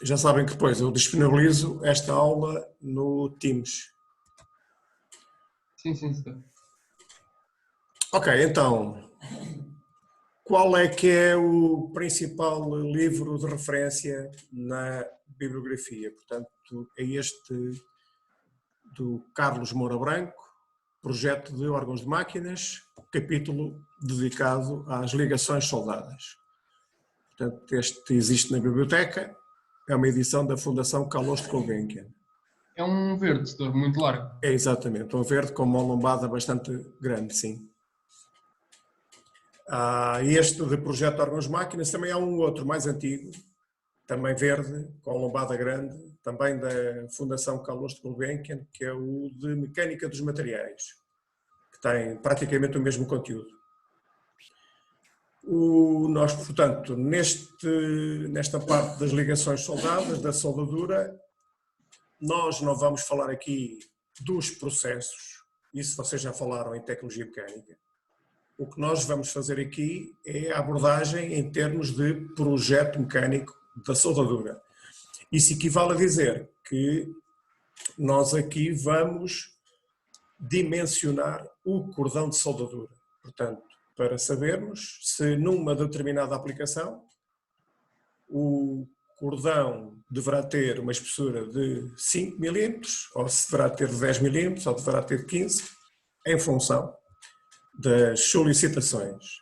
Já sabem que depois eu disponibilizo esta aula no Teams. Sim, sim, sim. Ok, então, qual é que é o principal livro de referência na bibliografia? Portanto, é este do Carlos Moura Branco, Projeto de órgãos de máquinas, capítulo dedicado às ligações soldadas. Portanto, este existe na biblioteca, é uma edição da Fundação Carlos de Gulbenkian. É um verde, muito largo. É exatamente, um verde com uma lombada bastante grande, sim. Este de Projeto de órgãos de máquinas, também há um outro mais antigo, também verde, com lombada grande, também da Fundação Carlos de Gulbenkian, que é o de Mecânica dos Materiais, que tem praticamente o mesmo conteúdo. Nós, portanto, nesta parte das ligações soldadas, da soldadura, nós não vamos falar aqui dos processos, isso vocês já falaram em tecnologia mecânica. O que nós vamos fazer aqui é a abordagem em termos de projeto mecânico da soldadura. Isso equivale a dizer que nós aqui vamos dimensionar o cordão de soldadura. Portanto, para sabermos se numa determinada aplicação o cordão deverá ter uma espessura de 5 mm, ou se deverá ter 10 mm, ou deverá ter 15, em função das solicitações.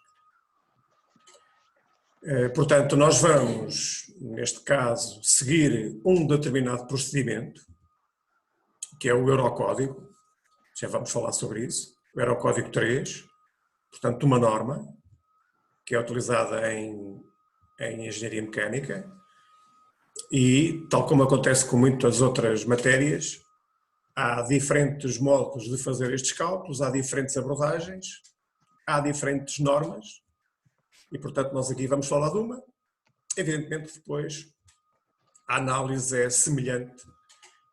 Portanto, nós vamos, neste caso, seguir um determinado procedimento, que é o Eurocódigo, já vamos falar sobre isso, o Eurocódigo 3, portanto, uma norma que é utilizada em engenharia mecânica e, tal como acontece com muitas outras matérias, há diferentes modos de fazer estes cálculos, há diferentes abordagens, há diferentes normas e, portanto, nós aqui vamos falar de uma. Evidentemente, depois, a análise é semelhante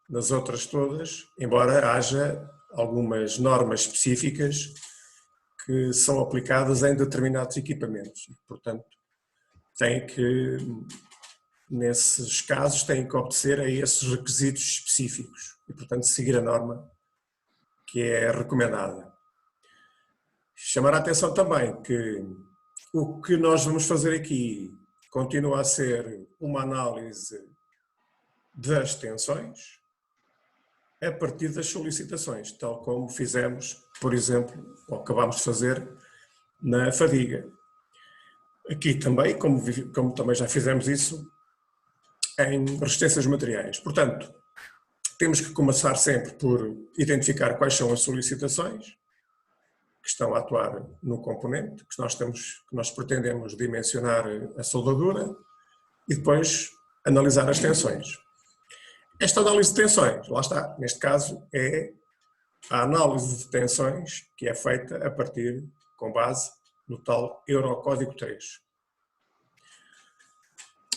nas outras todas, embora haja algumas normas específicas que são aplicadas em determinados equipamentos. Portanto, nesses casos, têm que obedecer a esses requisitos específicos e, portanto, seguir a norma que é recomendada. Chamar a atenção também que o que nós vamos fazer aqui continua a ser uma análise das tensões a partir das solicitações, tal como fizemos, por exemplo, ou acabámos de fazer na fadiga. Aqui também, como também já fizemos isso, em resistências materiais. Portanto, temos que começar sempre por identificar quais são as solicitações que estão a atuar no componente, que nós pretendemos dimensionar a soldadura e depois analisar as tensões. Esta análise de tensões, lá está, neste caso é a análise de tensões que é feita com base no tal Eurocódigo 3.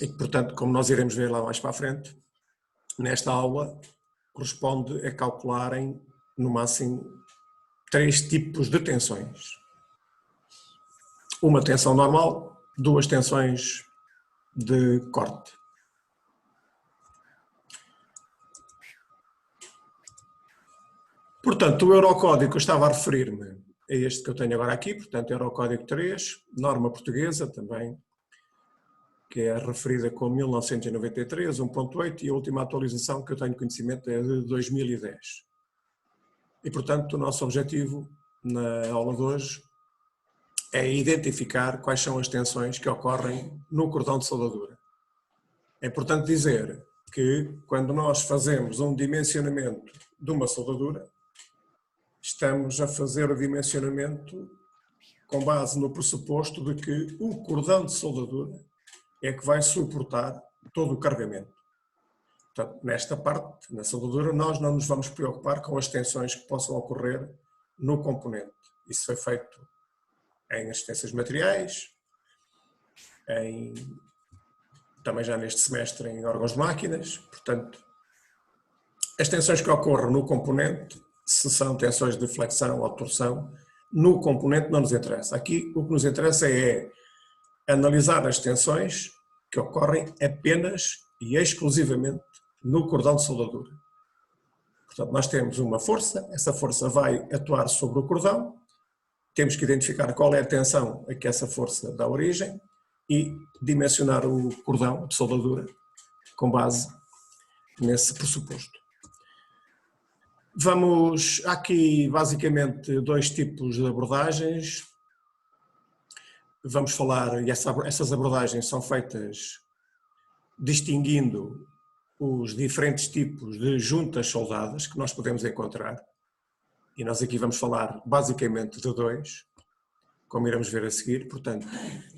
E que, portanto, como nós iremos ver lá mais para a frente, nesta aula corresponde a calcularem no máximo 3 tipos de tensões. Uma tensão normal, 2 tensões de corte. Portanto, o Eurocódigo que eu estava a referir-me é este que eu tenho agora aqui, portanto, Eurocódigo 3, norma portuguesa também, que é referida com 1993, 1.8, e a última atualização que eu tenho conhecimento é de 2010. E, portanto, o nosso objetivo na aula de hoje é identificar quais são as tensões que ocorrem no cordão de soldadura. É importante dizer que quando nós fazemos um dimensionamento de uma soldadura, estamos a fazer o dimensionamento com base no pressuposto de que o cordão de soldadura é que vai suportar todo o carregamento. Portanto, nesta parte, na soldadura, nós não nos vamos preocupar com as tensões que possam ocorrer no componente. Isso foi feito em assistências de materiais, também já neste semestre em órgãos de máquinas. Portanto, as tensões que ocorrem no componente, se são tensões de flexão ou torção, no componente não nos interessa. Aqui o que nos interessa é analisar as tensões que ocorrem apenas e exclusivamente no cordão de soldadura. Portanto, nós temos uma força, essa força vai atuar sobre o cordão, temos que identificar qual é a tensão a que essa força dá origem e dimensionar o cordão de soldadura com base nesse pressuposto. Há aqui basicamente dois tipos de abordagens. Vamos falar, e essas abordagens são feitas distinguindo os diferentes tipos de juntas soldadas que nós podemos encontrar. E nós aqui vamos falar basicamente de dois, como iremos ver a seguir. Portanto,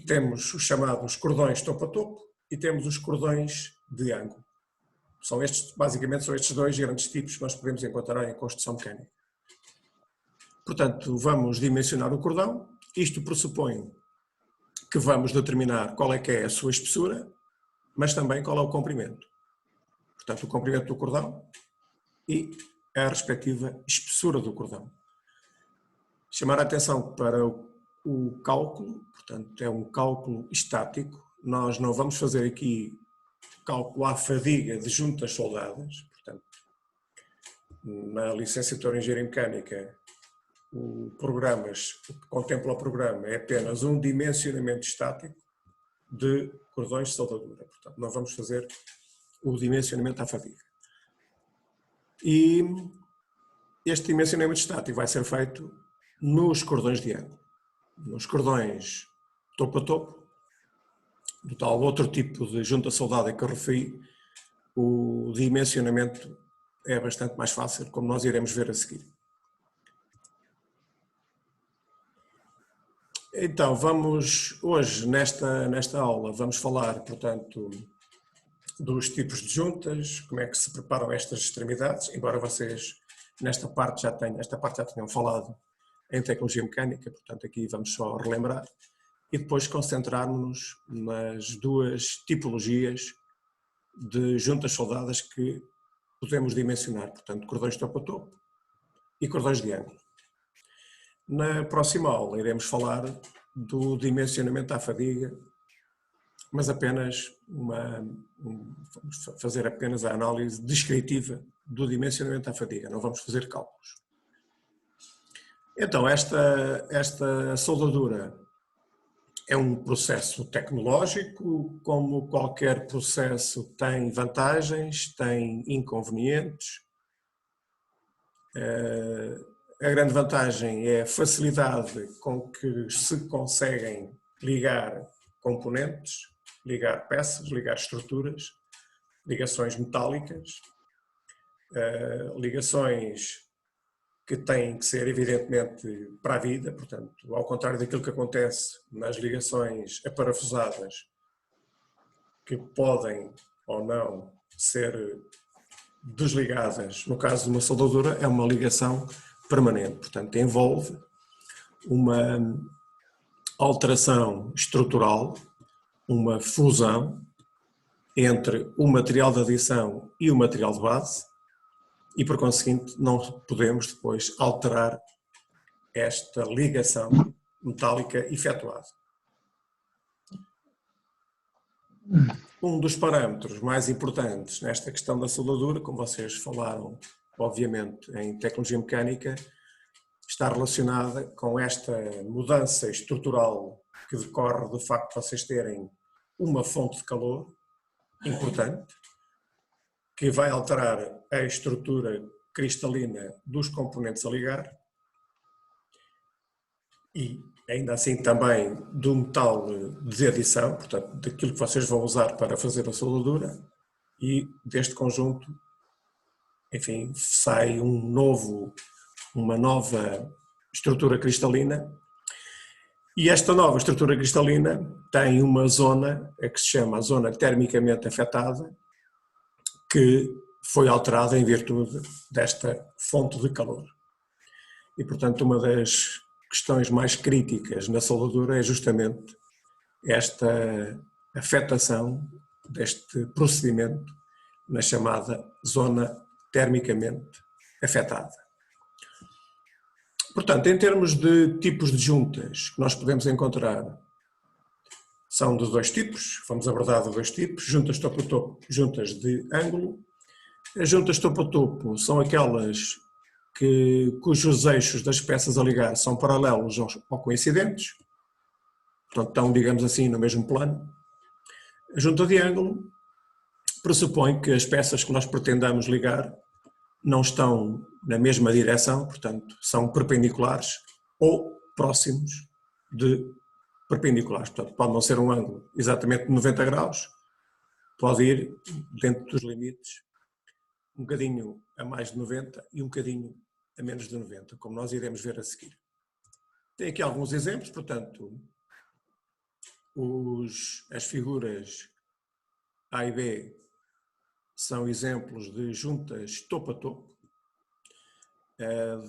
temos os chamados cordões topo a topo e temos os cordões de ângulo. Basicamente são estes dois grandes tipos que nós podemos encontrar em construção mecânica. Portanto, vamos dimensionar o cordão. Isto pressupõe que vamos determinar qual é que é a sua espessura, mas também qual é o comprimento. Portanto, o comprimento do cordão e a respectiva espessura do cordão. Chamar a atenção para o cálculo, portanto, é um cálculo estático. Nós não vamos fazer aqui cálculo à fadiga de juntas soldadas. Portanto, na licenciatura em Engenharia Mecânica, o que contempla o programa é apenas um dimensionamento estático de cordões de soldadura. Portanto, não vamos fazer o dimensionamento à fadiga. E este dimensionamento estático vai ser feito nos cordões de ângulo. Nos cordões topo a topo, do tal outro tipo de junta soldada que eu referi, o dimensionamento é bastante mais fácil, como nós iremos ver a seguir. Então, hoje, nesta aula, vamos falar, portanto, dos tipos de juntas, como é que se preparam estas extremidades, embora vocês nesta parte já tenham falado em tecnologia mecânica, portanto aqui vamos só relembrar, e depois concentrar-nos nas duas tipologias de juntas soldadas que podemos dimensionar, portanto cordões topo a topo e cordões de ângulo. Na próxima aula iremos falar do dimensionamento à fadiga, mas vamos fazer apenas a análise descritiva do dimensionamento à fadiga, não vamos fazer cálculos. Então, esta soldadura é um processo tecnológico, como qualquer processo tem vantagens, tem inconvenientes. A grande vantagem é a facilidade com que se conseguem ligar componentes, ligar peças, ligar estruturas, ligações metálicas, ligações que têm que ser evidentemente para a vida, portanto, ao contrário daquilo que acontece nas ligações aparafusadas, que podem ou não ser desligadas, no caso de uma soldadura é uma ligação permanente, portanto envolve uma alteração estrutural, uma fusão entre o material de adição e o material de base e, por conseguinte, não podemos depois alterar esta ligação metálica efetuada. Um dos parâmetros mais importantes nesta questão da soldadura, como vocês falaram, obviamente, em tecnologia mecânica, está relacionada com esta mudança estrutural que decorre do facto de vocês terem uma fonte de calor importante, que vai alterar a estrutura cristalina dos componentes a ligar e, ainda assim, também do metal de adição, portanto, daquilo que vocês vão usar para fazer a soldadura, e deste conjunto, enfim, sai uma nova estrutura cristalina. E esta nova estrutura cristalina tem uma zona, que se chama a zona termicamente afetada, que foi alterada em virtude desta fonte de calor. E, portanto, uma das questões mais críticas na soldadura é justamente esta afetação deste procedimento na chamada zona termicamente afetada. Portanto, em termos de tipos de juntas que nós podemos encontrar, são de dois tipos, vamos abordar de dois tipos, juntas topo a topo, juntas de ângulo. As juntas topo a topo são aquelas cujos eixos das peças a ligar são paralelos ou coincidentes, portanto estão, digamos assim, no mesmo plano. A junta de ângulo pressupõe que as peças que nós pretendamos ligar não estão na mesma direção, portanto são perpendiculares ou próximos de perpendiculares, portanto pode não ser um ângulo exatamente de 90 graus, pode ir dentro dos limites um bocadinho a mais de 90 e um bocadinho a menos de 90, como nós iremos ver a seguir. Tem aqui alguns exemplos, portanto, as figuras A e B são exemplos de juntas topo a topo.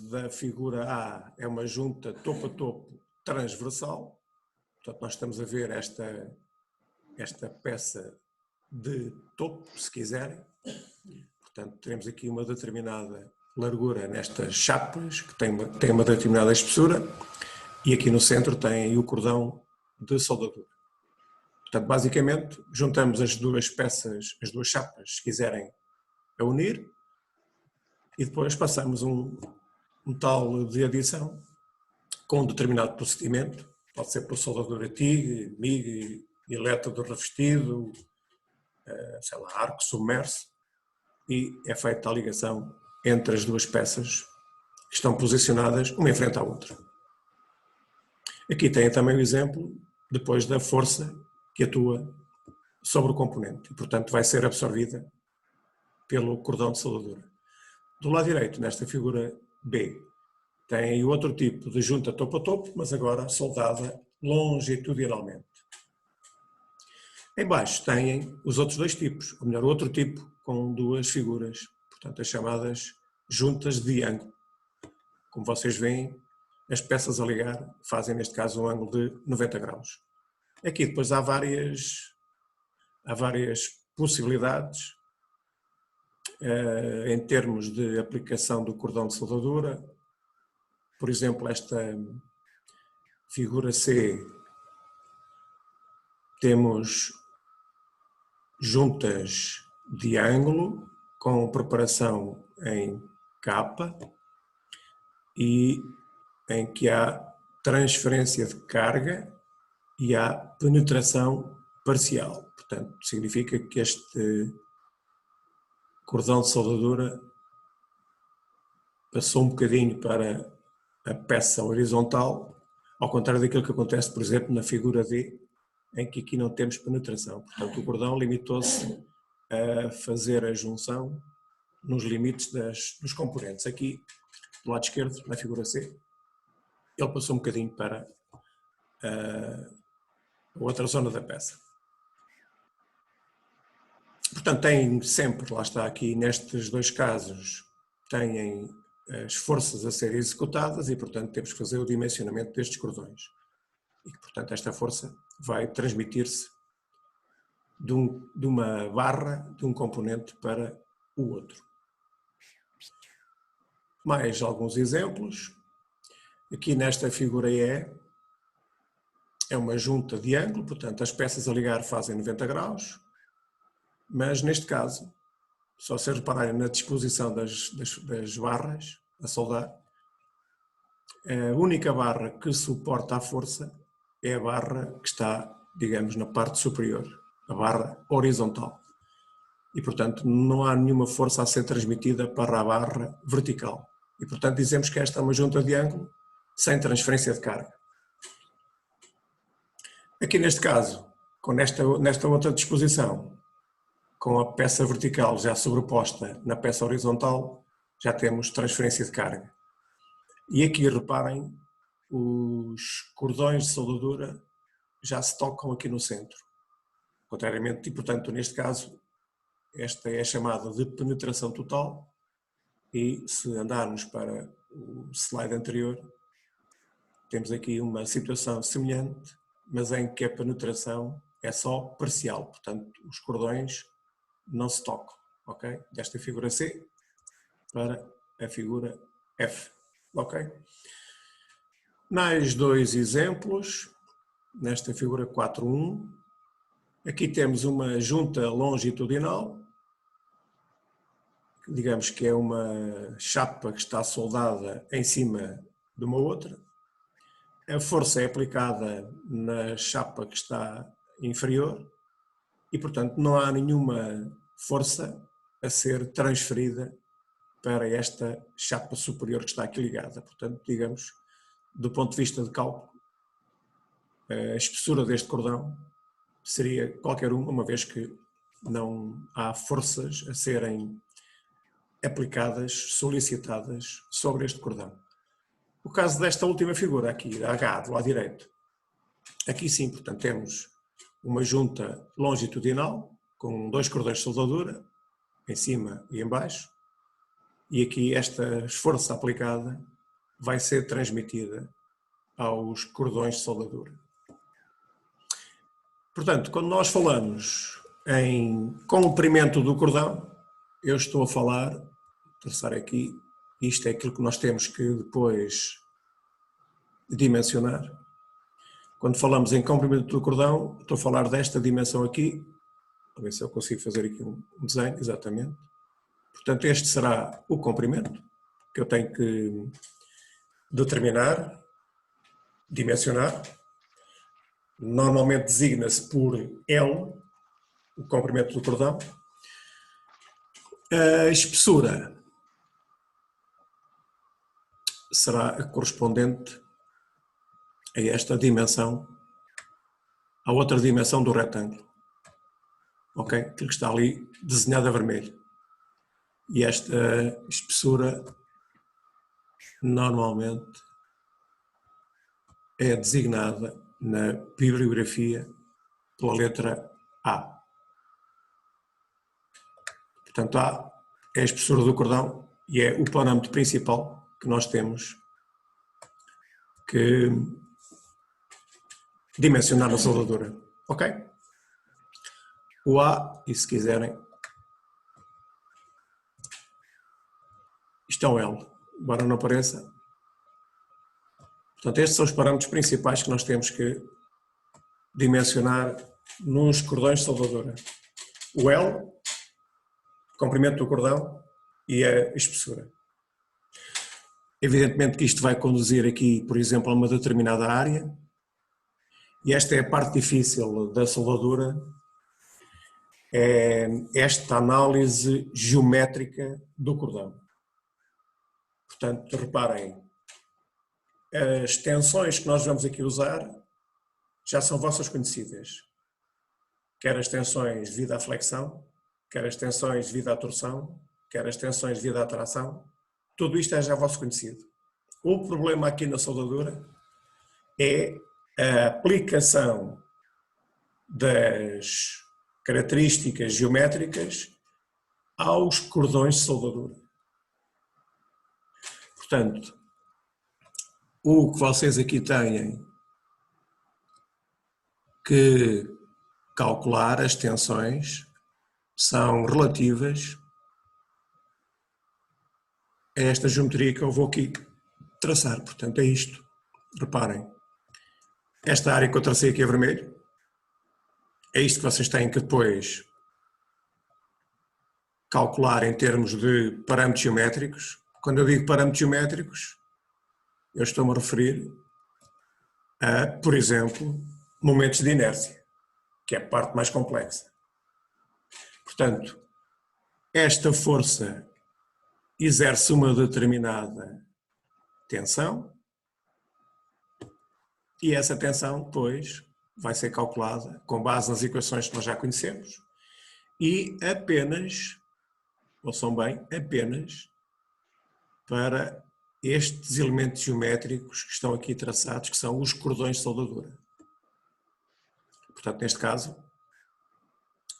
Da figura A é uma junta topo a topo transversal, portanto nós estamos a ver esta peça de topo, se quiserem. Portanto, teremos aqui uma determinada largura nestas chapas, que tem uma determinada espessura, e aqui no centro tem o cordão de soldadura. Portanto, basicamente, juntamos as duas peças, as duas chapas, se quiserem, a unir, e depois passamos um tal de adição com um determinado procedimento, pode ser por soldadura TIG, MIG, elétrodo revestido, sei lá, arco submerso, e é feita a ligação entre as duas peças que estão posicionadas uma em frente à outra. Aqui tem também o exemplo depois da força que atua sobre o componente e, portanto, vai ser absorvida pelo cordão de soldadura. Do lado direito, nesta figura B, tem outro tipo de junta topo a topo, mas agora soldada longitudinalmente. Em baixo têm os outros dois tipos, ou melhor, outro tipo com duas figuras, portanto as chamadas juntas de ângulo. Como vocês veem, as peças a ligar fazem neste caso um ângulo de 90 graus. Aqui depois há várias possibilidades em termos de aplicação do cordão de soldadura. Por exemplo, esta figura C, temos juntas de ângulo com preparação em capa e em que há transferência de carga e há penetração parcial. Portanto, significa que este cordão de soldadura passou um bocadinho para a peça horizontal, ao contrário daquilo que acontece, por exemplo, na figura D, em que aqui não temos penetração. Portanto, o cordão limitou-se a fazer a junção nos limites dos componentes. Aqui, do lado esquerdo, na figura C, ele passou um bocadinho para a outra zona da peça. Portanto, tem sempre, lá está aqui, nestes dois casos, têm as forças a serem executadas e, portanto, temos que fazer o dimensionamento destes cordões. E, portanto, esta força vai transmitir-se de uma barra, de um componente para o outro. Mais alguns exemplos. Aqui nesta figura E, é uma junta de ângulo, portanto, as peças a ligar fazem 90 graus, mas neste caso, só se repararem na disposição das barras a soldar, a única barra que suporta a força é a barra que está, digamos, na parte superior, a barra horizontal. E, portanto, não há nenhuma força a ser transmitida para a barra vertical. E, portanto, dizemos que esta é uma junta de ângulo sem transferência de carga. Aqui neste caso, com nesta outra disposição, com a peça vertical já sobreposta na peça horizontal, já temos transferência de carga. E aqui, reparem, os cordões de soldadura já se tocam aqui no centro. Contrariamente, e portanto, neste caso, esta é chamada de penetração total, e se andarmos para o slide anterior, temos aqui uma situação semelhante, mas em que a penetração é só parcial, portanto, os cordões não se tocam, ok? Desta figura C para a figura F, ok? Mais dois exemplos, nesta figura 4.1, Aqui temos uma junta longitudinal, digamos que é uma chapa que está soldada em cima de uma outra. A força é aplicada na chapa que está inferior e, portanto, não há nenhuma força a ser transferida para esta chapa superior que está aqui ligada. Portanto, digamos, do ponto de vista de cálculo, a espessura deste cordão seria qualquer uma vez que não há forças a serem aplicadas, solicitadas sobre este cordão. O caso desta última figura aqui, a H, do lado direito, aqui sim, portanto, temos uma junta longitudinal com 2 cordões de soldadura, em cima e em baixo, e aqui esta força aplicada vai ser transmitida aos cordões de soldadura. Portanto, quando nós falamos em comprimento do cordão, eu estou a falar, vou traçar aqui, isto é aquilo que nós temos que depois dimensionar. Quando falamos em comprimento do cordão, estou a falar desta dimensão aqui, a ver se eu consigo fazer aqui um desenho, exatamente. Portanto, este será o comprimento que eu tenho que determinar, dimensionar. Normalmente designa-se por L, o comprimento do cordão. A espessura será a correspondente a esta dimensão, a outra dimensão do retângulo. Ok? Aquilo que está ali desenhado a vermelho. E esta espessura normalmente é designada na bibliografia pela letra A. Portanto, A é a espessura do cordão e é o parâmetro principal que nós temos que dimensionar na soldadura. Ok? O A, e se quiserem, isto é o L, embora não apareça. Portanto, estes são os parâmetros principais que nós temos que dimensionar nos cordões de soldadura. O L, comprimento do cordão, e a espessura. Evidentemente que isto vai conduzir aqui, por exemplo, a uma determinada área, e esta é a parte difícil da soldadura, é esta análise geométrica do cordão. Portanto, reparem, as tensões que nós vamos aqui usar já são vossas conhecidas. Quer as tensões devido à flexão, quer as tensões devido à torção, quer as tensões devido à tração, tudo isto é já vosso conhecido. O problema aqui na soldadura é a aplicação das características geométricas aos cordões de soldadura. Portanto, o que vocês aqui têm que calcular, as tensões, são relativas a esta geometria que eu vou aqui traçar. Portanto, é isto. Reparem, esta área que eu tracei aqui a vermelho, é isto que vocês têm que depois calcular em termos de parâmetros geométricos. Quando eu digo parâmetros geométricos, eu estou-me a referir a, por exemplo, momentos de inércia, que é a parte mais complexa. Portanto, esta força exerce uma determinada tensão e essa tensão depois vai ser calculada com base nas equações que nós já conhecemos e apenas, ouçam bem, apenas para estes elementos geométricos que estão aqui traçados, que são os cordões de soldadura. Portanto, neste caso,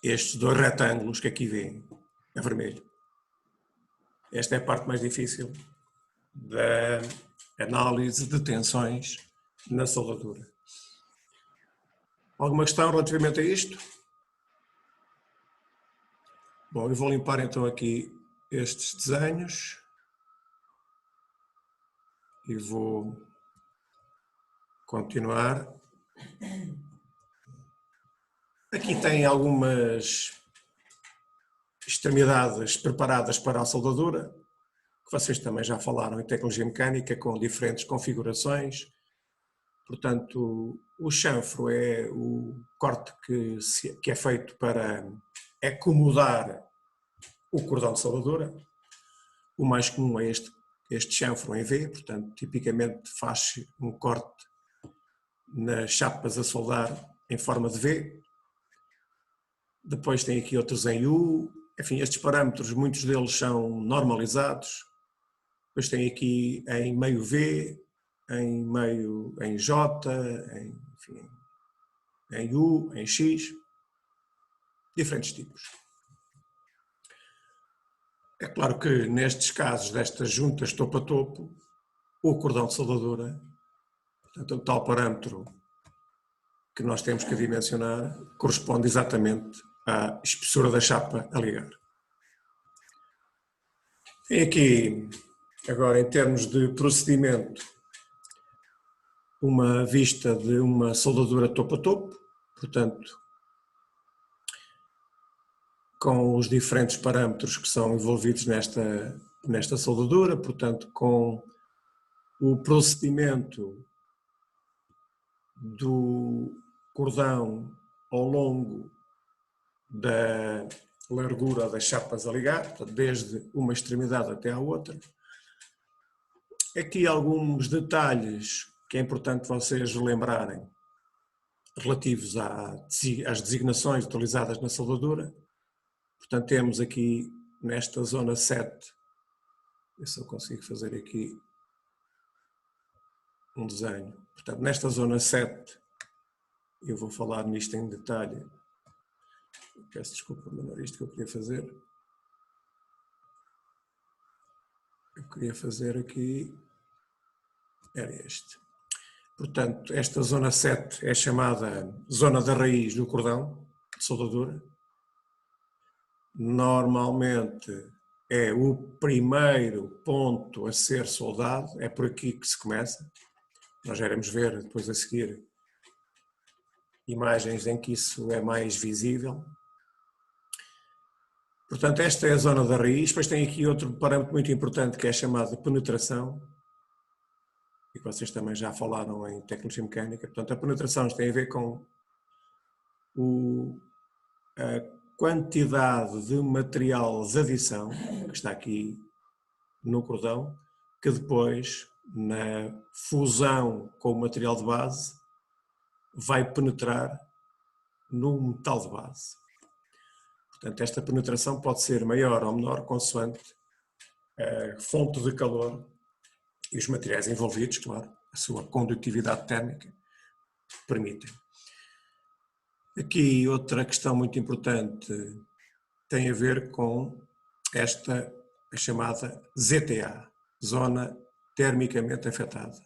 estes 2 retângulos que aqui vêem, a vermelho. Esta é a parte mais difícil da análise de tensões na soldadura. Alguma questão relativamente a isto? Bom, eu vou limpar então aqui estes desenhos e vou continuar. Aqui tem algumas extremidades preparadas para a soldadura, que vocês também já falaram em tecnologia mecânica, com diferentes configurações. Portanto, o chanfro é o corte que é feito para acomodar o cordão de soldadura. O mais comum é este chanfro em V, portanto, tipicamente faz um corte nas chapas a soldar em forma de V. Depois tem aqui outros em U. Enfim, estes parâmetros, muitos deles são normalizados. Depois tem aqui em meio V, em J, enfim, em U, em X, diferentes tipos. É claro que nestes casos, destas juntas topo a topo, o cordão de soldadura, portanto, o tal parâmetro que nós temos que dimensionar, corresponde exatamente à espessura da chapa a ligar. Tem aqui, agora, em termos de procedimento, uma vista de uma soldadura topo a topo, portanto, com os diferentes parâmetros que são envolvidos nesta soldadura, portanto, com o procedimento do cordão ao longo da largura das chapas a ligar, portanto, desde uma extremidade até à outra. Aqui alguns detalhes que é importante vocês lembrarem relativos às designações utilizadas na soldadura. Portanto, temos aqui nesta zona 7, ver se eu consigo fazer aqui um desenho. Portanto, nesta zona 7, eu vou falar nisto em detalhe. Peço desculpa, mas não era isto que eu queria fazer. Eu queria fazer aqui, era este. Portanto, esta zona 7 é chamada zona da raiz do cordão de soldadura. Normalmente é o primeiro ponto a ser soldado, é por aqui que se começa. Nós já iremos ver depois a seguir imagens em que isso é mais visível. Portanto, esta é a zona da raiz. Depois tem aqui outro parâmetro muito importante que é chamado de penetração, e que vocês também já falaram em tecnologia mecânica. Portanto, a penetração tem a ver com a quantidade de material de adição que está aqui no cordão, que depois, na fusão com o material de base, vai penetrar no metal de base. Portanto, esta penetração pode ser maior ou menor consoante a fonte de calor e os materiais envolvidos, claro, a sua condutividade térmica permitem. Aqui outra questão muito importante tem a ver com a chamada ZTA, Zona Termicamente Afetada,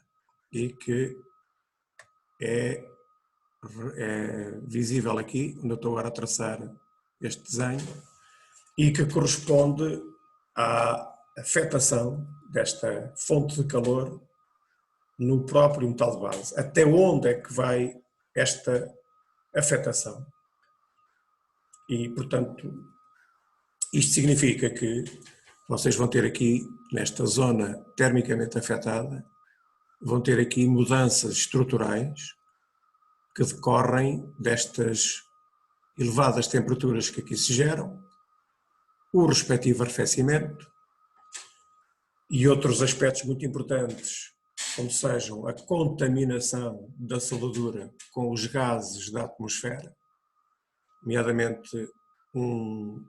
e que é visível aqui, onde eu estou agora a traçar este desenho, e que corresponde à afetação desta fonte de calor no próprio metal de base. Até onde é que vai esta afetação? E, portanto, isto significa que vocês vão ter aqui, nesta zona termicamente afetada, vão ter aqui mudanças estruturais que decorrem destas elevadas temperaturas que aqui se geram, o respectivo arrefecimento e outros aspectos muito importantes, como sejam a contaminação da soldadura com os gases da atmosfera, nomeadamente um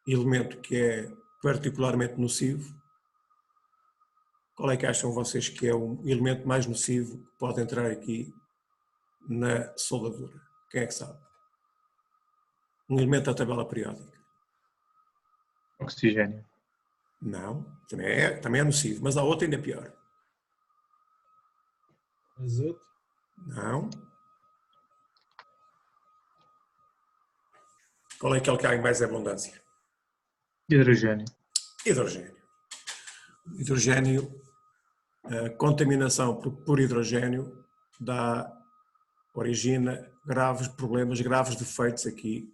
elemento que é particularmente nocivo. Qual é que acham vocês que é o elemento mais nocivo que pode entrar aqui na soldadura? Quem é que sabe? Um elemento da tabela periódica. Oxigênio. Não, também é nocivo, mas há outro ainda pior. Azoto? Não. Qual é aquele que há em mais abundância? Hidrogênio. Hidrogênio. Hidrogênio, a contaminação por hidrogênio dá origina graves defeitos aqui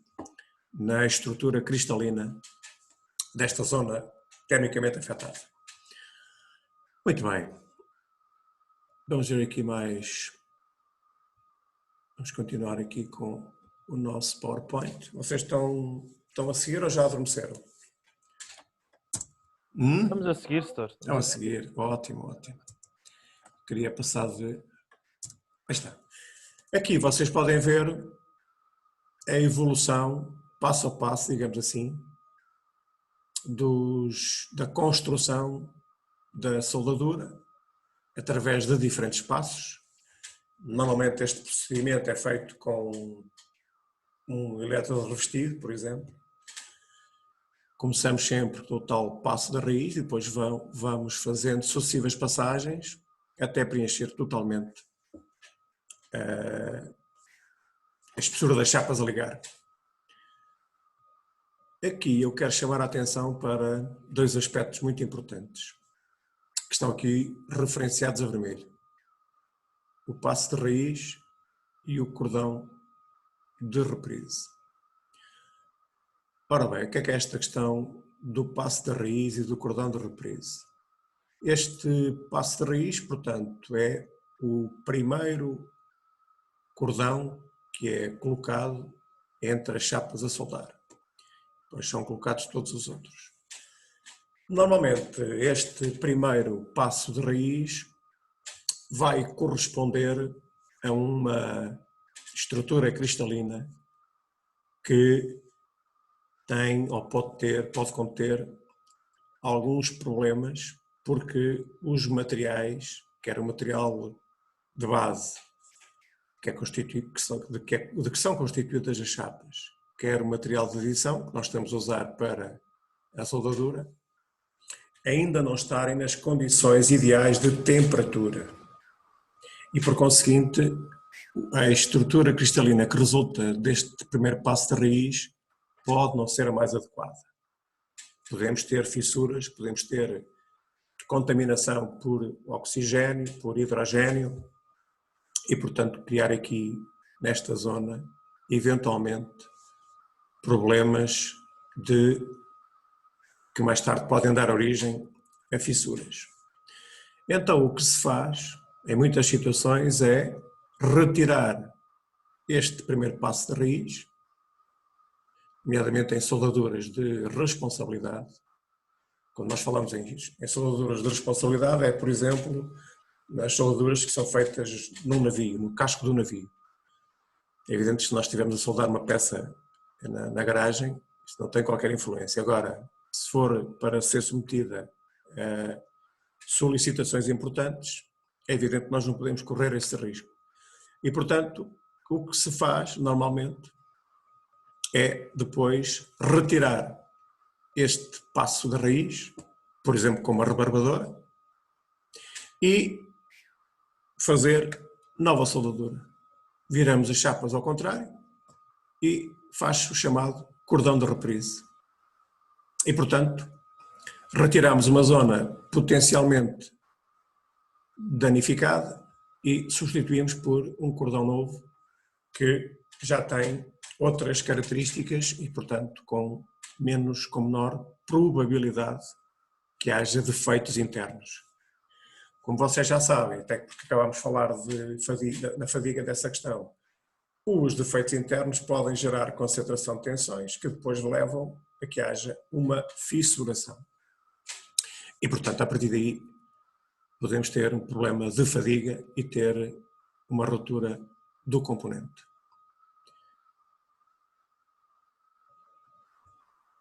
na estrutura cristalina desta zona termicamente afetada. Muito bem. Vamos ver aqui mais. Vamos continuar aqui com o nosso PowerPoint. Vocês estão a seguir ou já adormeceram? Estamos a seguir, Setor. Estão a seguir. Ótimo, ótimo. Queria passar de... Aí está. Aqui vocês podem ver a evolução, passo a passo, digamos assim, da construção da soldadura através de diferentes passos. Normalmente este procedimento é feito com um elétrodo revestido, por exemplo. Começamos sempre com o tal passo da raiz e depois vamos fazendo sucessivas passagens até preencher totalmente a espessura das chapas a ligar. Aqui eu quero chamar a atenção para dois aspectos muito importantes que estão aqui referenciados a vermelho. O passo de raiz e o cordão de reprise. Ora bem, o que é esta questão do passo de raiz e do cordão de reprise? Este passo de raiz, portanto, é o primeiro cordão que é colocado entre as chapas a soldar. Depois são colocados todos os outros. Normalmente, este primeiro passo de raiz vai corresponder a uma estrutura cristalina que tem ou pode conter alguns problemas, porque os materiais, quer o material de base, de que são constituídas as chapas, quer o material de adição, que nós estamos a usar para a soldadura, ainda não estarem nas condições ideais de temperatura. E, por conseguinte, a estrutura cristalina que resulta deste primeiro passo de raiz pode não ser a mais adequada. Podemos ter fissuras, podemos ter contaminação por oxigênio, por hidrogênio e, portanto, criar aqui, nesta zona, eventualmente, problemas que mais tarde podem dar origem a fissuras. Então, o que se faz, em muitas situações, é retirar este primeiro passo de raiz, nomeadamente em soldaduras de responsabilidade. Quando nós falamos em soldaduras de responsabilidade, é, por exemplo, nas soldaduras que são feitas num navio, no casco do navio. É evidente que se nós estivermos a soldar uma peça na garagem, isto não tem qualquer influência. Agora, se for para ser submetida a solicitações importantes, é evidente que nós não podemos correr esse risco. E, portanto, o que se faz, normalmente, é depois retirar este passo de raiz, por exemplo, com uma rebarbadora, e fazer nova soldadura. Viramos as chapas ao contrário e faz o chamado cordão de reprise. E, portanto, retiramos uma zona potencialmente danificada e substituímos por um cordão novo que já tem outras características e, portanto, com menor probabilidade que haja defeitos internos. Como vocês já sabem, até porque acabámos de falar na fadiga dessa questão, os defeitos internos podem gerar concentração de tensões que depois levam a que haja uma fissuração. E, portanto, a partir daí, podemos ter um problema de fadiga e ter uma ruptura do componente.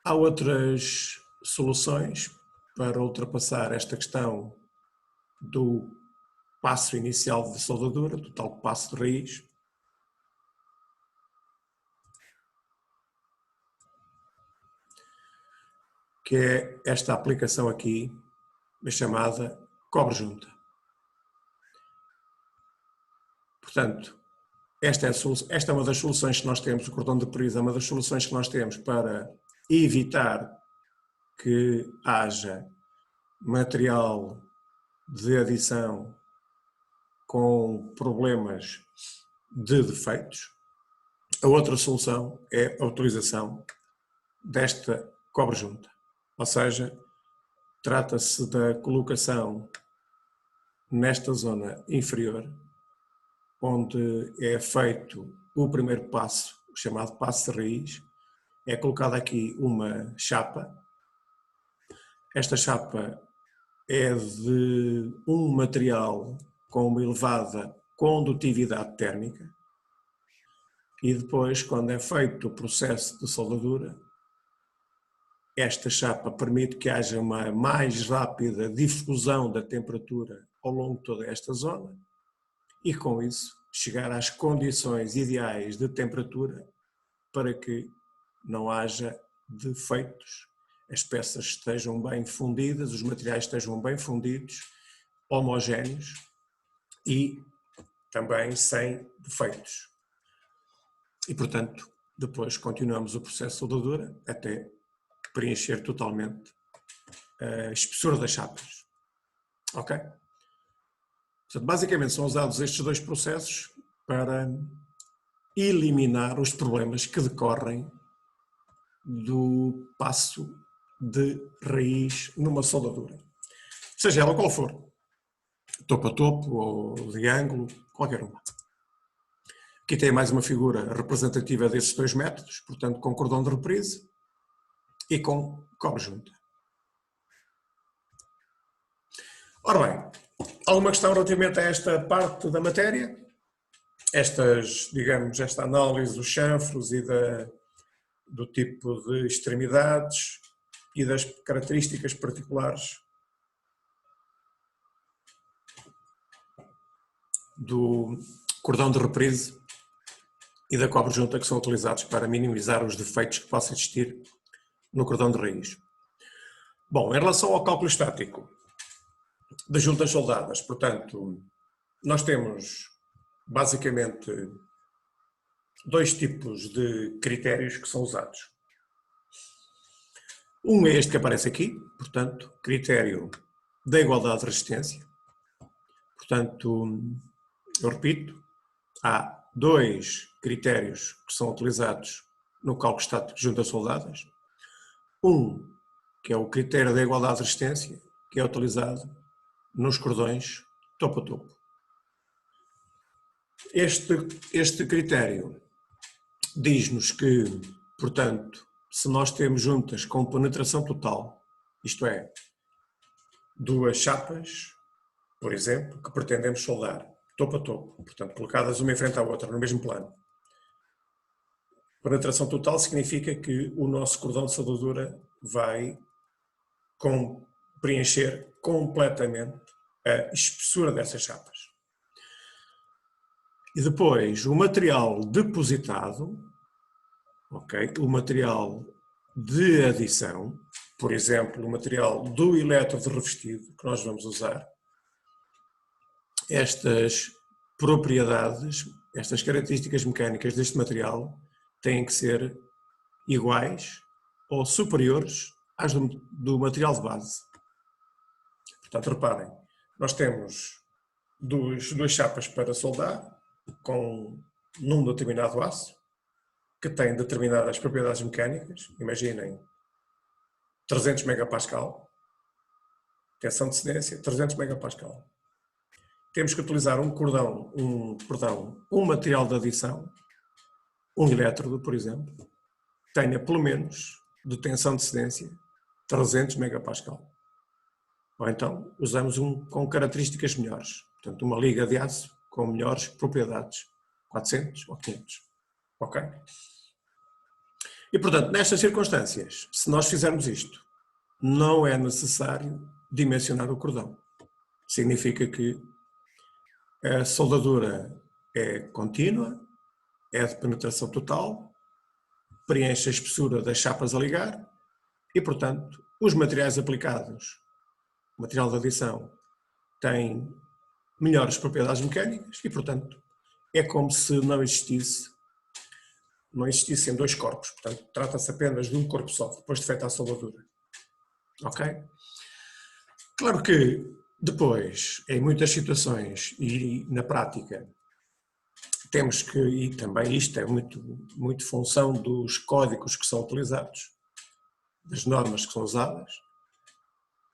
Há outras soluções para ultrapassar esta questão do passo inicial de soldadura, do tal passo de raiz. Que é esta aplicação aqui, a chamada cobre-junta. Portanto, esta é uma das soluções que nós temos, o cordão de reprise é uma das soluções que nós temos para evitar que haja material de adição com problemas de defeitos. A outra solução é a utilização desta cobre junta, ou seja, trata-se da colocação nesta zona inferior, onde é feito o primeiro passo, o chamado passo de raiz. É colocada aqui uma chapa. Esta chapa é de um material com uma elevada condutividade térmica e depois, quando é feito o processo de soldadura, esta chapa permite que haja uma mais rápida difusão da temperatura ao longo de toda esta zona e, com isso, chegar às condições ideais de temperatura para que não haja defeitos, as peças estejam bem fundidas, os materiais estejam bem fundidos, homogéneos e também sem defeitos. E, portanto, depois continuamos o processo de soldadura até preencher totalmente a espessura das chapas. Ok? Portanto, basicamente são usados estes dois processos para eliminar os problemas que decorrem do passo de raiz numa soldadura. Seja ela qual for, topo a topo ou de ângulo, qualquer uma. Aqui tem mais uma figura representativa desses dois métodos, portanto com cordão de reprise e com cobre junta. Ora bem, alguma questão relativamente a esta parte da matéria? Esta análise dos chanfros e do tipo de extremidades e das características particulares do cordão de reprise e da cobre junta que são utilizados para minimizar os defeitos que possam existir no cordão de raiz. Bom, em relação ao cálculo estático das juntas soldadas, portanto, nós temos basicamente dois tipos de critérios que são usados. Um é este que aparece aqui, portanto, critério da igualdade de resistência. Portanto, eu repito, há dois critérios que são utilizados no cálculo estático de juntas soldadas. Um, que é o critério da igualdade de resistência, que é utilizado nos cordões topo a topo. Este critério diz-nos que, portanto, se nós temos juntas com penetração total, isto é, duas chapas, por exemplo, que pretendemos soldar topo a topo, portanto, colocadas uma em frente à outra, no mesmo plano. Penetração total significa que o nosso cordão de soldadura vai preencher completamente a espessura dessas chapas. E depois, o material depositado, okay, o material de adição, por exemplo, o material do elétrodo revestido que nós vamos usar, estas propriedades, estas características mecânicas deste material têm que ser iguais ou superiores às do material de base. Portanto, reparem, nós temos duas chapas para soldar com num determinado aço que tem determinadas propriedades mecânicas. Imaginem 300 megapascal, tensão de cedência, 300 megapascal. Temos que utilizar um material de adição, um elétrodo, por exemplo, tenha pelo menos de tensão de cedência 300 megapascal. Ou então usamos um com características melhores, portanto uma liga de aço com melhores propriedades, 400 ou 500, ok? E portanto, nestas circunstâncias, se nós fizermos isto, não é necessário dimensionar o cordão. Significa que a soldadura é contínua, é de penetração total, preenche a espessura das chapas a ligar e, portanto, os materiais aplicados, o material de adição, tem melhores propriedades mecânicas e, portanto, é como se não existissem dois corpos. Portanto, trata-se apenas de um corpo só, depois de feita a soldadura. Ok? Claro que depois, em muitas situações e na prática, temos que, e também isto é muito função dos códigos que são utilizados, das normas que são usadas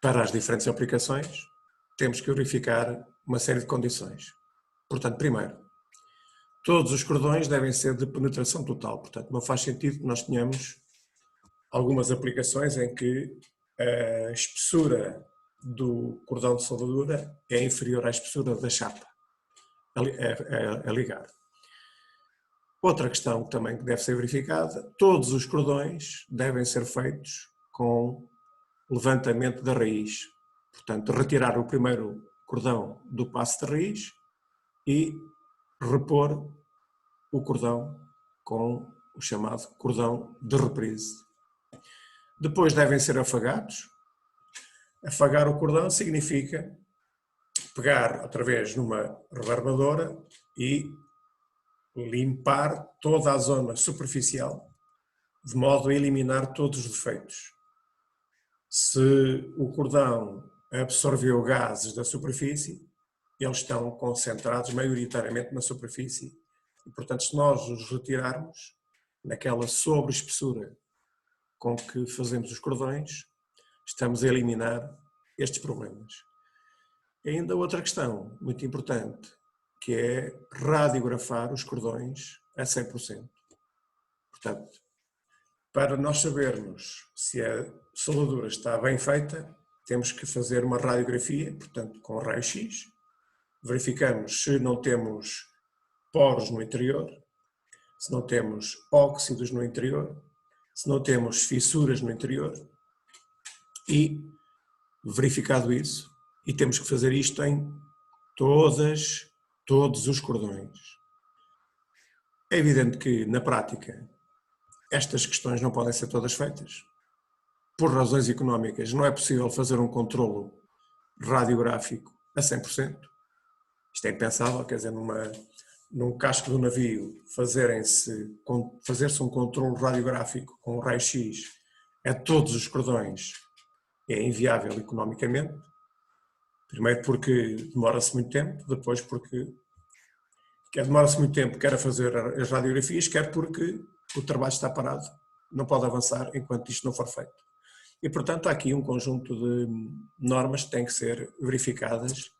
para as diferentes aplicações, temos que verificar uma série de condições. Portanto, primeiro, todos os cordões devem ser de penetração total, portanto não faz sentido que nós tenhamos algumas aplicações em que a espessura do cordão de soldadura é inferior à espessura da chapa a ligar. Outra questão também que deve ser verificada, todos os cordões devem ser feitos com levantamento da raiz. Portanto, retirar o primeiro cordão do passo de raiz e repor o cordão com o chamado cordão de reprise. Depois devem ser afagados. Afagar o cordão significa pegar outra vez numa rebarbadora e limpar toda a zona superficial, de modo a eliminar todos os defeitos. Se o cordão absorveu gases da superfície, eles estão concentrados maioritariamente na superfície e, portanto, se nós os retirarmos naquela sobreespessura com que fazemos os cordões, estamos a eliminar estes problemas. E ainda outra questão muito importante, que é radiografar os cordões a 100%. Portanto, para nós sabermos se a soldadura está bem feita, temos que fazer uma radiografia, portanto, com raio-x. Verificamos se não temos poros no interior, se não temos óxidos no interior, se não temos fissuras no interior. E, verificado isso, e temos que fazer isto em todos os cordões. É evidente que, na prática, estas questões não podem ser todas feitas. Por razões económicas, não é possível fazer um controlo radiográfico a 100%. Isto é impensável, quer dizer, num casco do navio fazer-se um controlo radiográfico com um raio-x a todos os cordões é inviável economicamente. Primeiro porque demora-se muito tempo, depois porque demora-se muito tempo, quer a fazer as radiografias, quer porque o trabalho está parado, não pode avançar enquanto isto não for feito. E, portanto, há aqui um conjunto de normas que têm que ser verificadas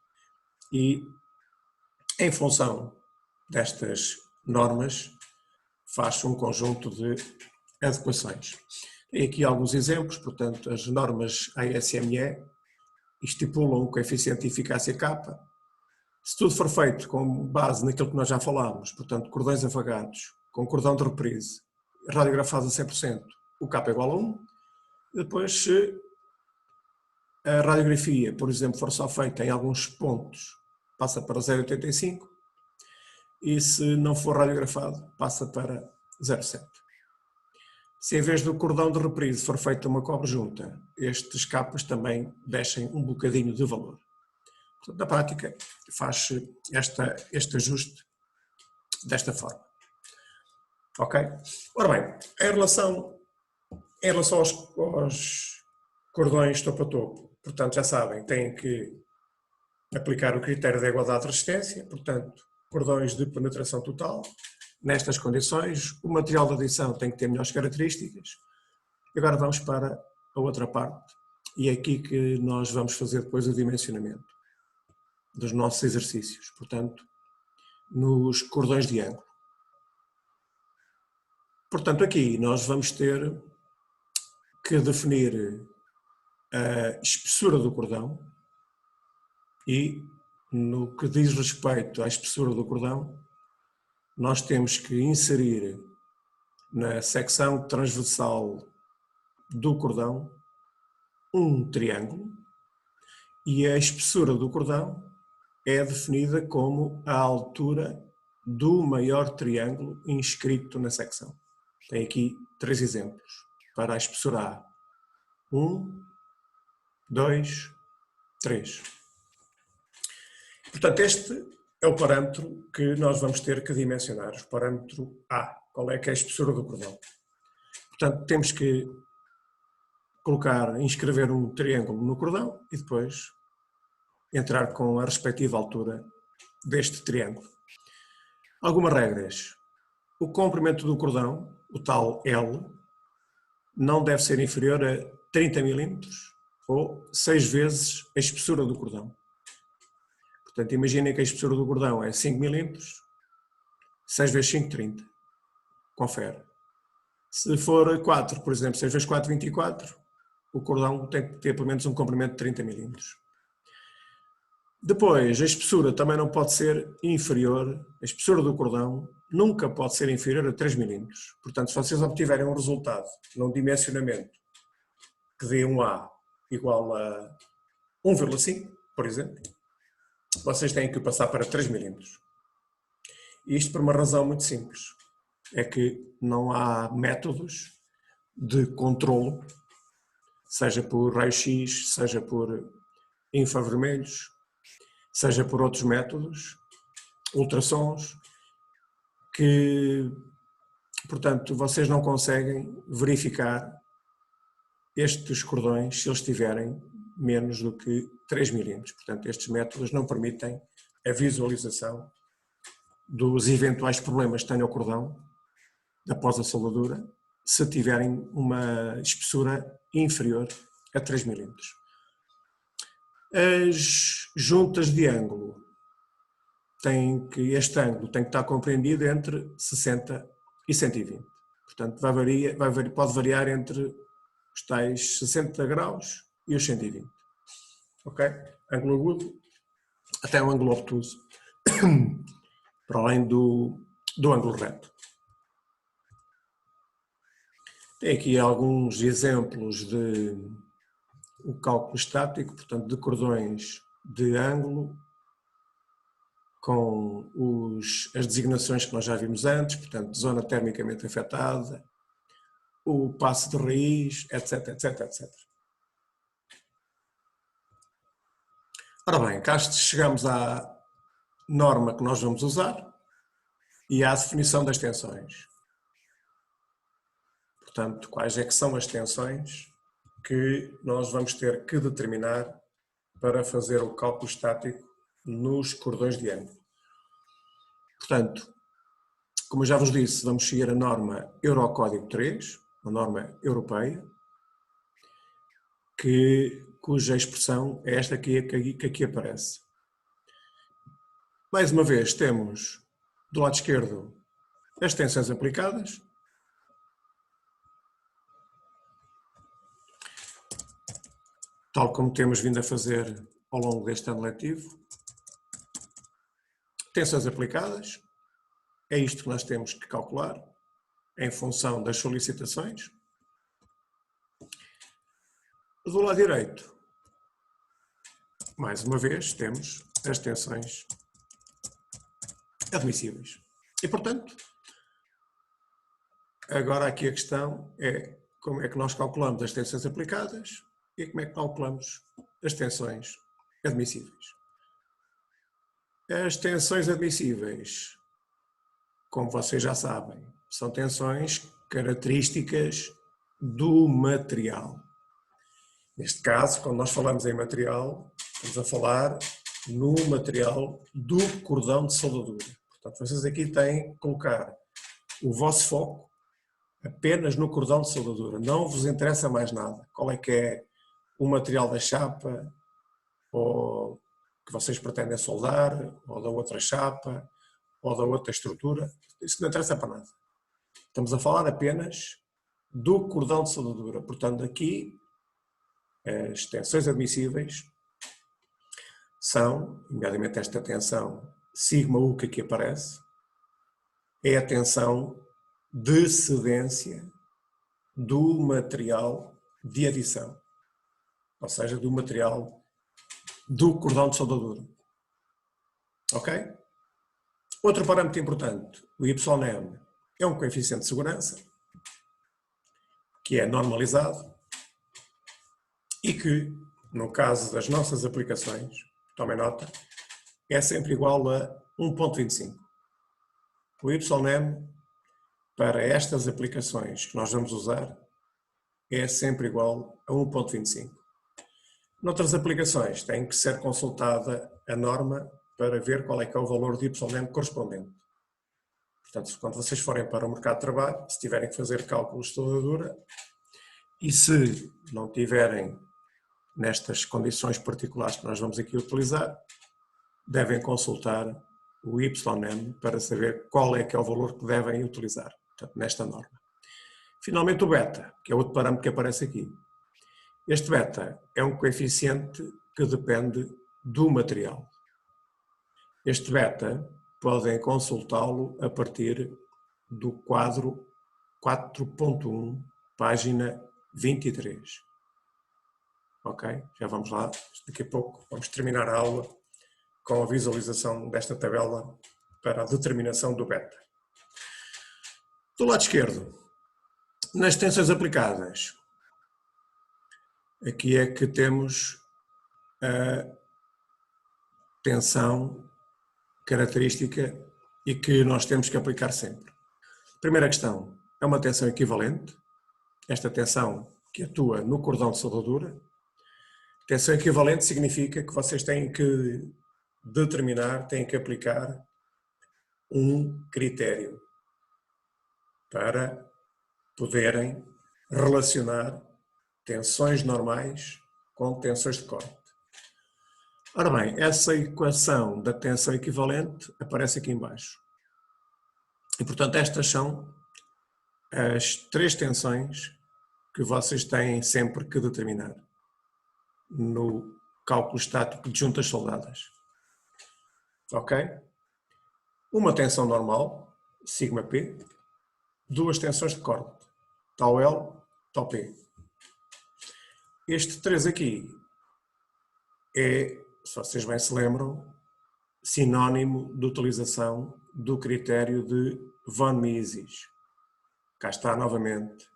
e, em função destas normas, faz-se um conjunto de adequações. Tem aqui alguns exemplos, portanto, as normas ASME estipulam o coeficiente de eficácia K. Se tudo for feito com base naquilo que nós já falámos, portanto, cordões afagados, com cordão de reprise, radiografado a 100%, o K é igual a 1. Depois, se a radiografia, por exemplo, for só feita em alguns pontos, passa para 0,85, e se não for radiografado, passa para 0,7. Se em vez do cordão de reprise for feita uma cobre junta, estes capas também descem um bocadinho de valor. Portanto, na prática, faz-se este ajuste desta forma. Ok? Ora bem, em relação aos cordões topo a topo, portanto, já sabem, têm que aplicar o critério da igualdade de resistência, portanto, cordões de penetração total. Nestas condições, o material de adição tem que ter melhores características. Agora vamos para a outra parte, e é aqui que nós vamos fazer depois o dimensionamento dos nossos exercícios, portanto, nos cordões de ângulo. Portanto, aqui nós vamos ter que definir a espessura do cordão e, no que diz respeito à espessura do cordão, nós temos que inserir na secção transversal do cordão um triângulo e a espessura do cordão é definida como a altura do maior triângulo inscrito na secção. Tem aqui 3 exemplos para a espessura A. 1, 2, 3. Portanto, este é o parâmetro que nós vamos ter que dimensionar, o parâmetro A. Qual é que é a espessura do cordão? Portanto, temos que inscrever um triângulo no cordão e depois entrar com a respectiva altura deste triângulo. Algumas regras. O comprimento do cordão, o tal L, não deve ser inferior a 30 mm ou 6 vezes a espessura do cordão. Portanto, imaginem que a espessura do cordão é 5 mm, 6 vezes 5, 30. Confere. Se for 4, por exemplo, 6 vezes 4, 24, o cordão tem que ter pelo menos um comprimento de 30 mm. Depois, a espessura também não pode ser inferior, a espessura do cordão nunca pode ser inferior a 3 mm. Portanto, se vocês obtiverem um resultado num dimensionamento que dê um A igual a 1,5, por exemplo, vocês têm que o passar para 3 mm. Isto por uma razão muito simples, é que não há métodos de controlo, seja por raio-x, seja por infravermelhos, seja por outros métodos, ultrassons, que, portanto, vocês não conseguem verificar estes cordões se eles tiverem menos do que 3 mm. Portanto, estes métodos não permitem a visualização dos eventuais problemas que tenha o cordão após a soldadura, se tiverem uma espessura inferior a 3 mm. As juntas de ângulo este ângulo tem que estar compreendido entre 60 e 120. Portanto, pode variar entre os tais 60 graus e os 120. Ok? Ângulo agudo até um ângulo obtuso, para além do ângulo reto. Tem aqui alguns exemplos de o cálculo estático, portanto, de cordões de ângulo, com as designações que nós já vimos antes, portanto, zona termicamente afetada, o passo de raiz, etc, etc, etc. Ora bem, cá chegamos à norma que nós vamos usar e à definição das tensões. Portanto, quais é que são as tensões que nós vamos ter que determinar para fazer o cálculo estático nos cordões de ângulo. Portanto, como eu já vos disse, vamos seguir a norma Eurocódigo 3, a norma europeia, cuja expressão é esta que aqui aparece. Mais uma vez, temos do lado esquerdo as tensões aplicadas, tal como temos vindo a fazer ao longo deste ano letivo. Tensões aplicadas, é isto que nós temos que calcular em função das solicitações. Do lado direito, mais uma vez, temos as tensões admissíveis. E, portanto, agora aqui a questão é como é que nós calculamos as tensões aplicadas e como é que calculamos as tensões admissíveis. As tensões admissíveis, como vocês já sabem, são tensões características do material. Neste caso, quando nós falamos em material, estamos a falar no material do cordão de soldadura. Portanto, vocês aqui têm que colocar o vosso foco apenas no cordão de soldadura. Não vos interessa mais nada. Qual é que é o material da chapa, ou que vocês pretendem soldar, ou da outra chapa, ou da outra estrutura. Isso não interessa para nada. Estamos a falar apenas do cordão de soldadura. Portanto, aqui, as tensões admissíveis são, nomeadamente esta tensão sigma-U que aqui aparece, é a tensão de cedência do material de adição, ou seja, do material do cordão de soldadura. Ok? Outro parâmetro importante, o YM, é um coeficiente de segurança que é normalizado e que, no caso das nossas aplicações, tomem nota, é sempre igual a 1.25. O YM, para estas aplicações que nós vamos usar, é sempre igual a 1.25. Noutras aplicações tem que ser consultada a norma para ver qual é que é o valor de YM correspondente. Portanto, quando vocês forem para o mercado de trabalho, se tiverem que fazer cálculos de soldadura e se não tiverem nestas condições particulares que nós vamos aqui utilizar, devem consultar o YM para saber qual é que é o valor que devem utilizar, portanto, nesta norma. Finalmente o beta, que é outro parâmetro que aparece aqui. Este beta é um coeficiente que depende do material. Este beta podem consultá-lo a partir do quadro 4.1, página 23. Ok? Já vamos lá. Daqui a pouco vamos terminar a aula com a visualização desta tabela para a determinação do beta. Do lado esquerdo, nas tensões aplicadas, aqui é que temos a tensão característica e que nós temos que aplicar sempre. Primeira questão, é uma tensão equivalente, esta tensão que atua no cordão de soldadura. Tensão equivalente significa que vocês têm que determinar, têm que aplicar um critério para poderem relacionar tensões normais com tensões de corte. Ora bem, essa equação da tensão equivalente aparece aqui em baixo. E, portanto, estas são as 3 tensões que vocês têm sempre que determinar no cálculo estático de juntas soldadas. Ok? Uma tensão normal, σp, 2 tensões de corte, τL, τP. Este 3 aqui é, se vocês bem se lembram, sinónimo de utilização do critério de von Mises. Cá está novamente.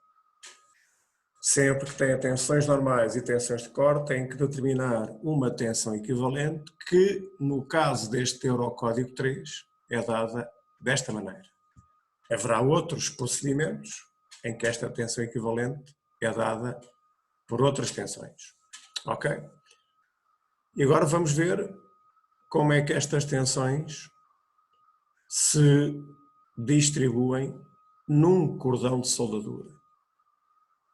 Sempre que tenha tensões normais e tensões de corte, tem que determinar uma tensão equivalente que, no caso deste Eurocódigo 3, é dada desta maneira. Haverá outros procedimentos em que esta tensão equivalente é dada por outras tensões. Ok? E agora vamos ver como é que estas tensões se distribuem num cordão de soldadura,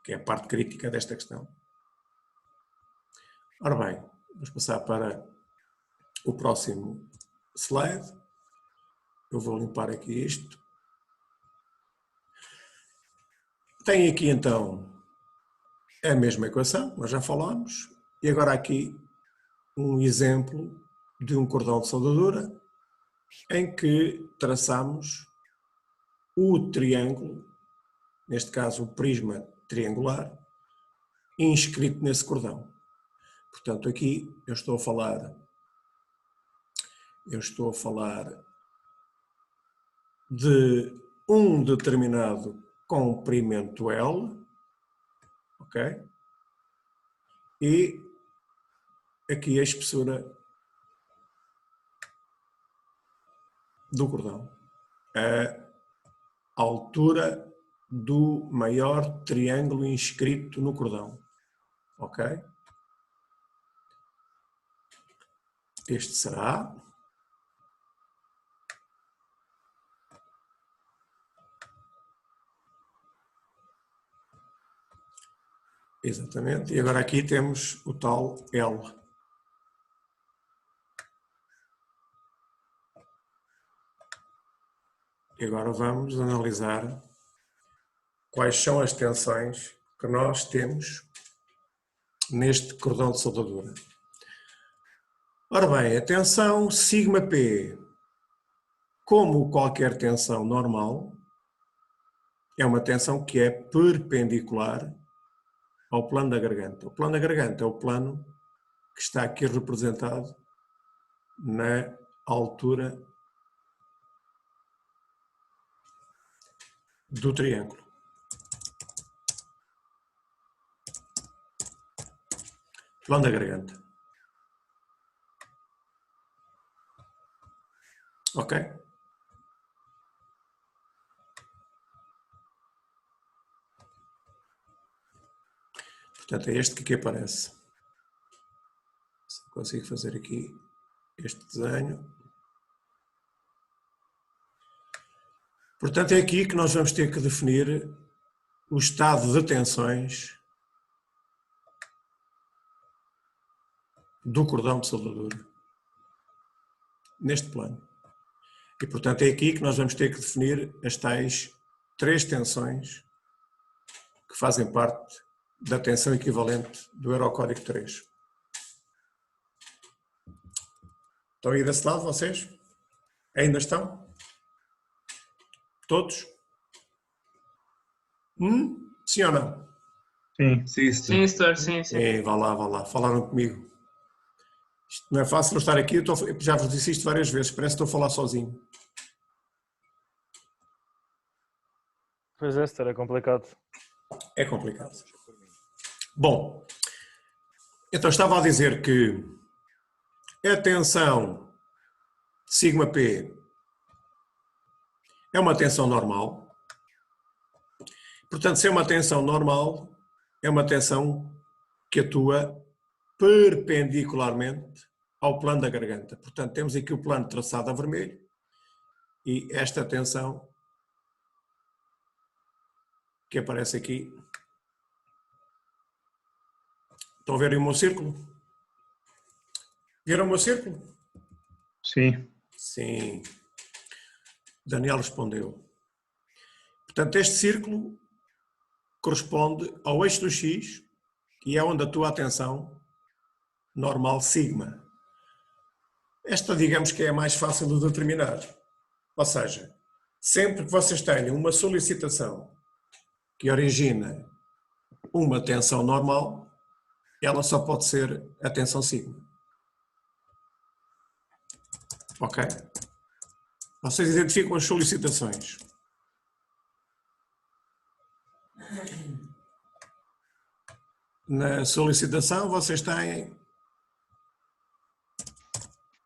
que é a parte crítica desta questão. Ora bem, vamos passar para o próximo slide. Eu vou limpar aqui isto. Tem aqui então a mesma equação, nós já falámos, e agora aqui um exemplo de um cordão de soldadura em que traçamos o triângulo, neste caso o prisma triangular, inscrito nesse cordão. Portanto, aqui eu estou a falar de um determinado comprimento L, ok? E aqui a espessura do cordão, a altura do maior triângulo inscrito no cordão, ok? Este será exatamente, e agora aqui temos o tal L. E agora vamos analisar quais são as tensões que nós temos neste cordão de soldadura. Ora bem, a tensão σp, como qualquer tensão normal, é uma tensão que é perpendicular ao plano da garganta. O plano da garganta é o plano que está aqui representado na altura do triângulo. Plano da garganta. Ok? Portanto, é este que aqui aparece. Se consigo fazer aqui este desenho. Portanto, é aqui que nós vamos ter que definir o estado de tensões do cordão de soldadura, neste plano. E, portanto, é aqui que nós vamos ter que definir as tais 3 tensões que fazem parte da tensão equivalente do Eurocódigo 3. Estão aí desse lado, vocês? Ainda estão? Todos? Sim ou não? Sim. Sim, senhor, sim, sim. Vá lá, falaram comigo. Isto não é fácil eu estar aqui, eu já vos disse isto várias vezes, parece que estou a falar sozinho. Pois é, é complicado. É complicado. Bom, então estava a dizer que a tensão σp é uma tensão normal. Portanto, se é uma tensão normal, é uma tensão que atua perpendicularmente ao plano da garganta. Portanto, temos aqui o plano traçado a vermelho e esta tensão que aparece aqui. Estão a ver o meu círculo? Viram o meu círculo? Sim. Sim. Daniel respondeu. Portanto, este círculo corresponde ao eixo do X e é onde atua a tensão normal sigma. Esta, digamos que é a mais fácil de determinar. Ou seja, sempre que vocês tenham uma solicitação que origina uma tensão normal, ela só pode ser a tensão sigma. Ok? Vocês identificam as solicitações. Na solicitação vocês têm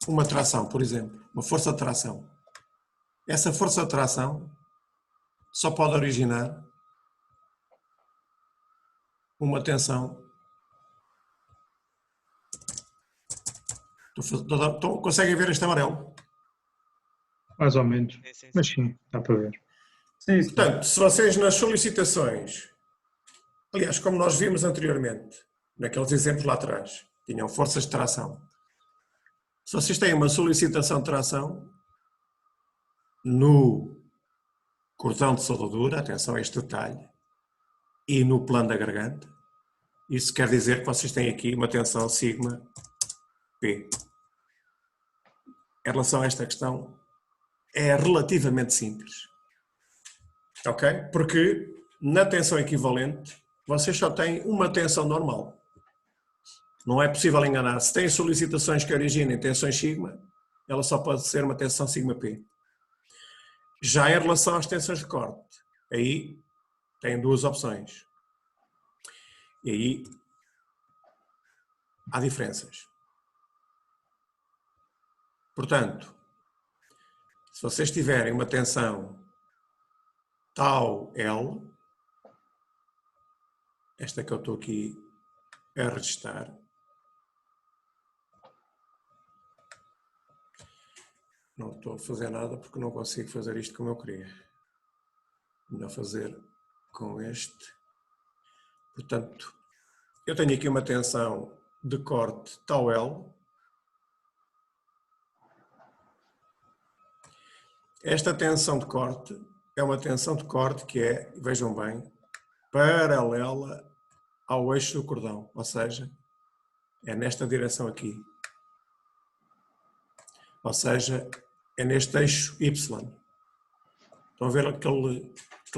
uma tração, por exemplo, uma força de tração. Essa força de tração só pode originar uma tensão. Conseguem ver este amarelo? Mais ou menos. Sim. Mas sim, dá para ver. Sim, Portanto, se vocês nas solicitações, aliás, como nós vimos anteriormente, naqueles exemplos lá atrás, tinham forças de tração. Se vocês têm uma solicitação de tração no cordão de soldadura, atenção a este detalhe, e no plano da garganta, isso quer dizer que vocês têm aqui uma tensão sigma P. Em relação a esta questão, é relativamente simples. Ok? Porque na tensão equivalente, vocês só têm uma tensão normal. Não é possível enganar. Se têm solicitações que originem tensões sigma, ela só pode ser uma tensão sigma P. Já em relação às tensões de corte, aí têm 2 opções. E aí há diferenças. Portanto, se vocês tiverem uma tensão tau L, esta que eu estou aqui a registrar, não estou a fazer nada porque não consigo fazer isto como eu queria. Melhor fazer com este. Portanto, eu tenho aqui uma tensão de corte tau L. Esta tensão de corte é uma tensão de corte que é, vejam bem, paralela ao eixo do cordão, ou seja, é nesta direção aqui. Ou seja, é neste eixo Y. Estão a ver aquele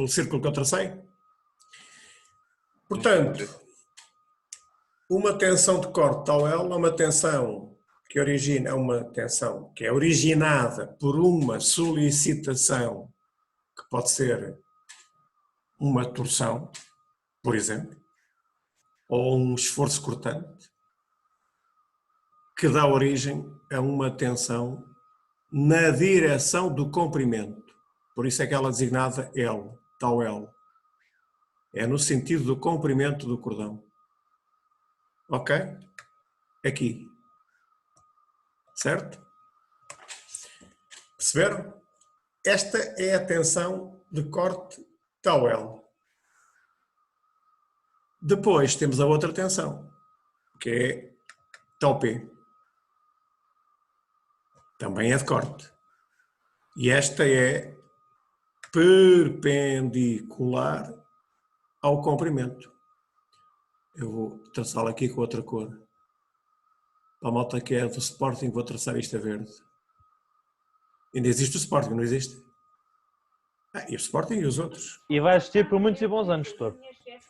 círculo que eu tracei? Portanto, uma tensão de corte tau L é uma tensão que origina, uma tensão que é originada por uma solicitação que pode ser uma torção, por exemplo, ou um esforço cortante, que dá origem a uma tensão na direção do comprimento. Por isso é que ela é designada L, tau L. É no sentido do comprimento do cordão. Ok? Aqui. Certo? Perceberam? esta é a tensão de corte tau L. Depois temos a outra tensão, que é tau P. Também é de corte. E esta é perpendicular ao comprimento. Eu vou traçá-la aqui com outra cor. Para a malta que é do Sporting, vou traçar isto a verde. Ainda existe o Sporting, não existe? E o Sporting e os outros. E vai existir por muitos e bons anos, doutor.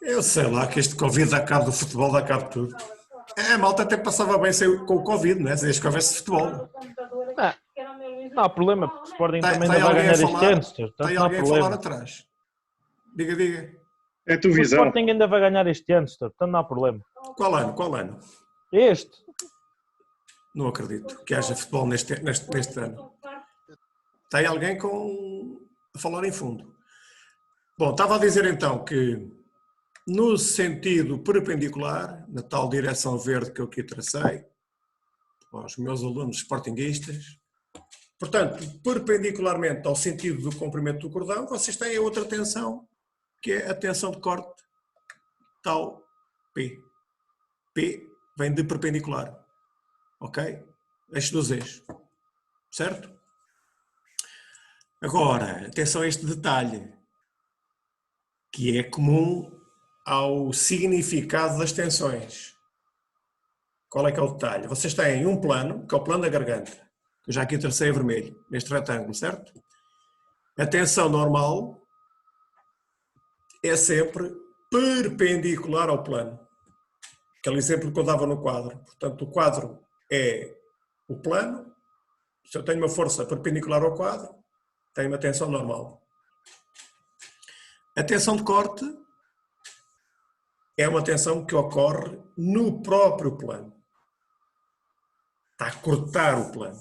Eu sei lá que este Covid dá cabo do futebol, dá cabo de tudo. A malta até passava bem com o Covid, não é? Se houvesse futebol. Não há problema, porque o Sporting também Tem ainda vai alguém ganhar a este falar? ano, senhor. Portanto, Tem não há alguém a falar problema. atrás. Diga. É a tua O visão. Sporting ainda vai ganhar este ano, senhor. Portanto, não há problema. Qual ano? Qual ano? Este. Não acredito que haja futebol neste ano. Tem alguém a falar em fundo. Bom, estava a dizer então que no sentido perpendicular, na tal direção verde que eu aqui tracei, aos meus alunos sportinguistas, portanto, perpendicularmente ao sentido do comprimento do cordão, vocês têm a outra tensão, que é a tensão de corte tau P. P vem de perpendicular. Ok? Eixo dos eixos. Certo? Agora, atenção a este detalhe, que é comum ao significado das tensões. Qual é que é o detalhe? Vocês têm um plano, que é o plano da garganta, que eu já aqui tracei a vermelho, neste retângulo, certo? A tensão normal é sempre perpendicular ao plano. Aquele exemplo que eu dava no quadro. Portanto, o quadro é o plano. Se eu tenho uma força perpendicular ao quadro, tenho uma tensão normal. A tensão de corte é uma tensão que ocorre no próprio plano. Está a cortar o plano.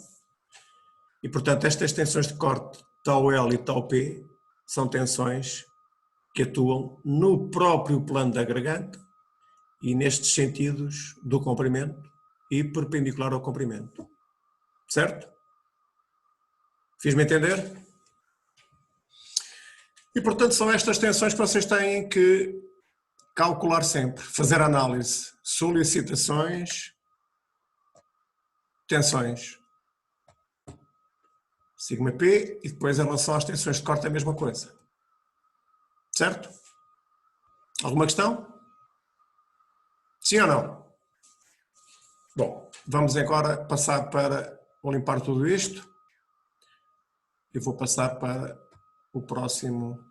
E, portanto, estas tensões de corte, tau L e tau P, são tensões que atuam no próprio plano da garganta e nestes sentidos do comprimento e perpendicular ao comprimento. Certo? Fiz-me entender? E, portanto, são estas tensões que vocês têm que calcular sempre, fazer análise, solicitações, tensões, sigma P, e depois em relação às tensões de corte é a mesma coisa. Certo? Alguma questão? Sim ou não? Bom, vamos agora passar para, vou limpar tudo isto e vou passar para o próximo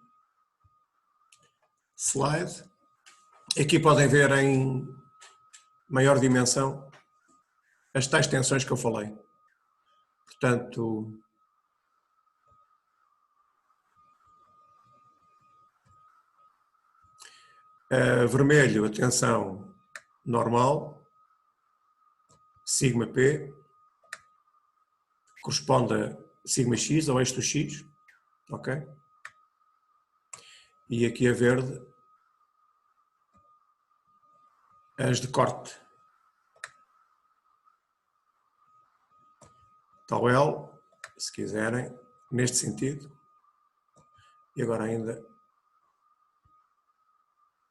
slide. Aqui podem ver em maior dimensão as tais tensões que eu falei. Portanto, vermelho, a tensão normal, sigma P, corresponde a sigma X, ao eixo do X, ok? E aqui a verde, as de corte. Tau L, se quiserem, neste sentido. E agora ainda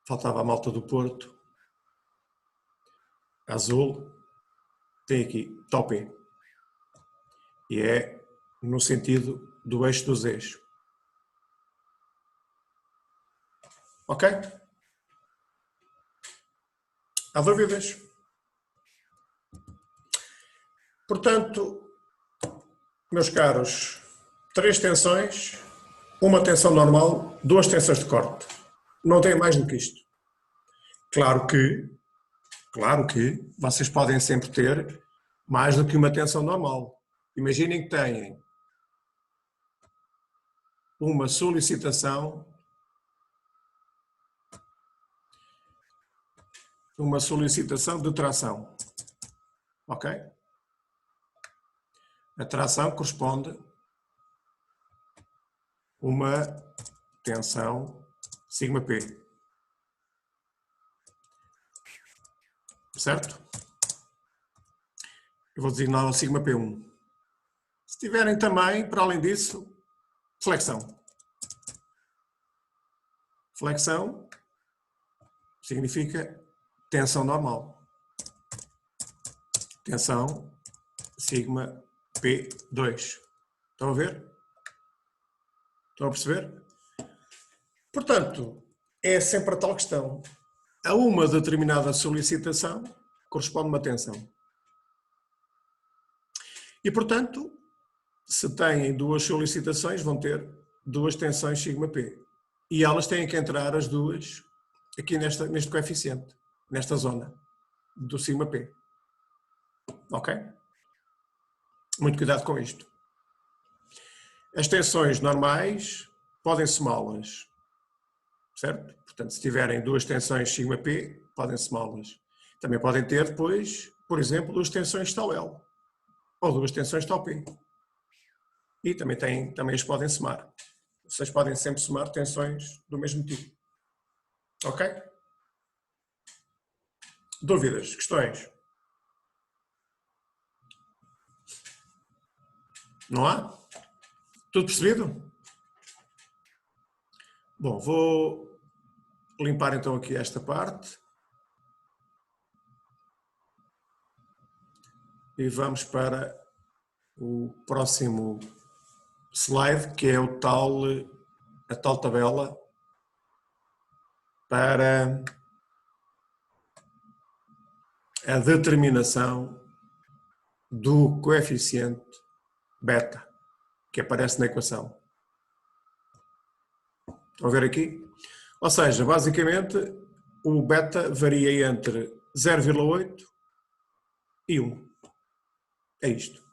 faltava a malta do Porto. Azul, tem aqui tau P. E é no sentido do eixo dos eixos. Ok? Há dúvidas? Portanto, meus caros, 3 tensões, uma tensão normal, 2 tensões de corte. Não tem mais do que isto. Claro que vocês podem sempre ter mais do que uma tensão normal. Imaginem que têm uma solicitação de tração. Ok? A tração corresponde a uma tensão sigma P. Certo? Eu vou designar o sigma P1. Se tiverem também, para além disso, Flexão. Flexão significa tensão normal. Tensão sigma P2. Estão a ver? Estão a perceber? Portanto, é sempre a tal questão. A uma determinada solicitação corresponde uma tensão. E, portanto, se têm duas solicitações, vão ter duas tensões sigma P. E elas têm que entrar as duas aqui neste coeficiente, nesta zona do sigma P. Ok? Muito cuidado com isto. As tensões normais podem somá-las, certo? Portanto, se tiverem duas tensões sigma P, podem somá-las. Também podem ter depois, por exemplo, duas tensões tau L ou duas tensões tau P. E também as podem somar. Vocês podem sempre somar tensões do mesmo tipo. Ok? Dúvidas? Questões? Não há? Tudo percebido? Bom, vou limpar então aqui esta parte. E vamos para o próximo slide, que é a tal tabela para a determinação do coeficiente beta, que aparece na equação. Estão a ver aqui? Ou seja, basicamente, o beta varia entre 0,8 e 1. É isto.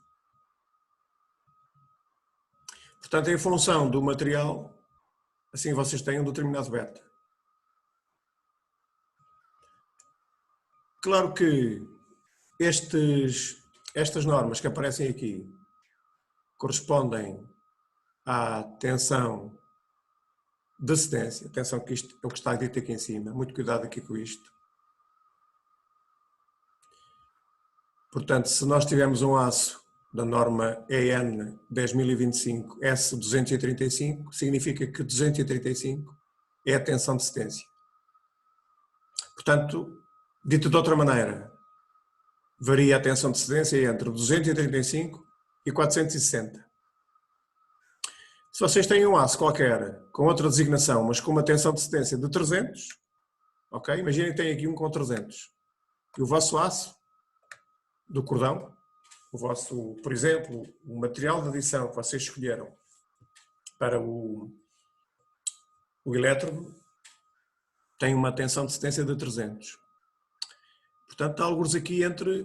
Portanto, em função do material, assim vocês têm um determinado beta. Claro que estas normas que aparecem aqui correspondem à tensão de cedência. Atenção que isto é o que está dito aqui em cima. Muito cuidado aqui com isto. Portanto, se nós tivermos um aço da norma EN 10.025 S235, significa que 235 é a tensão de cedência. Portanto, dito de outra maneira, varia a tensão de cedência entre 235 e 460. Se vocês têm um aço qualquer com outra designação, mas com uma tensão de cedência de 300, ok? Imaginem que tem aqui um com 300. E o vosso aço do cordão, por exemplo, o material de adição que vocês escolheram para o elétrodo tem uma tensão de cedência de 300. Portanto, está alguns aqui entre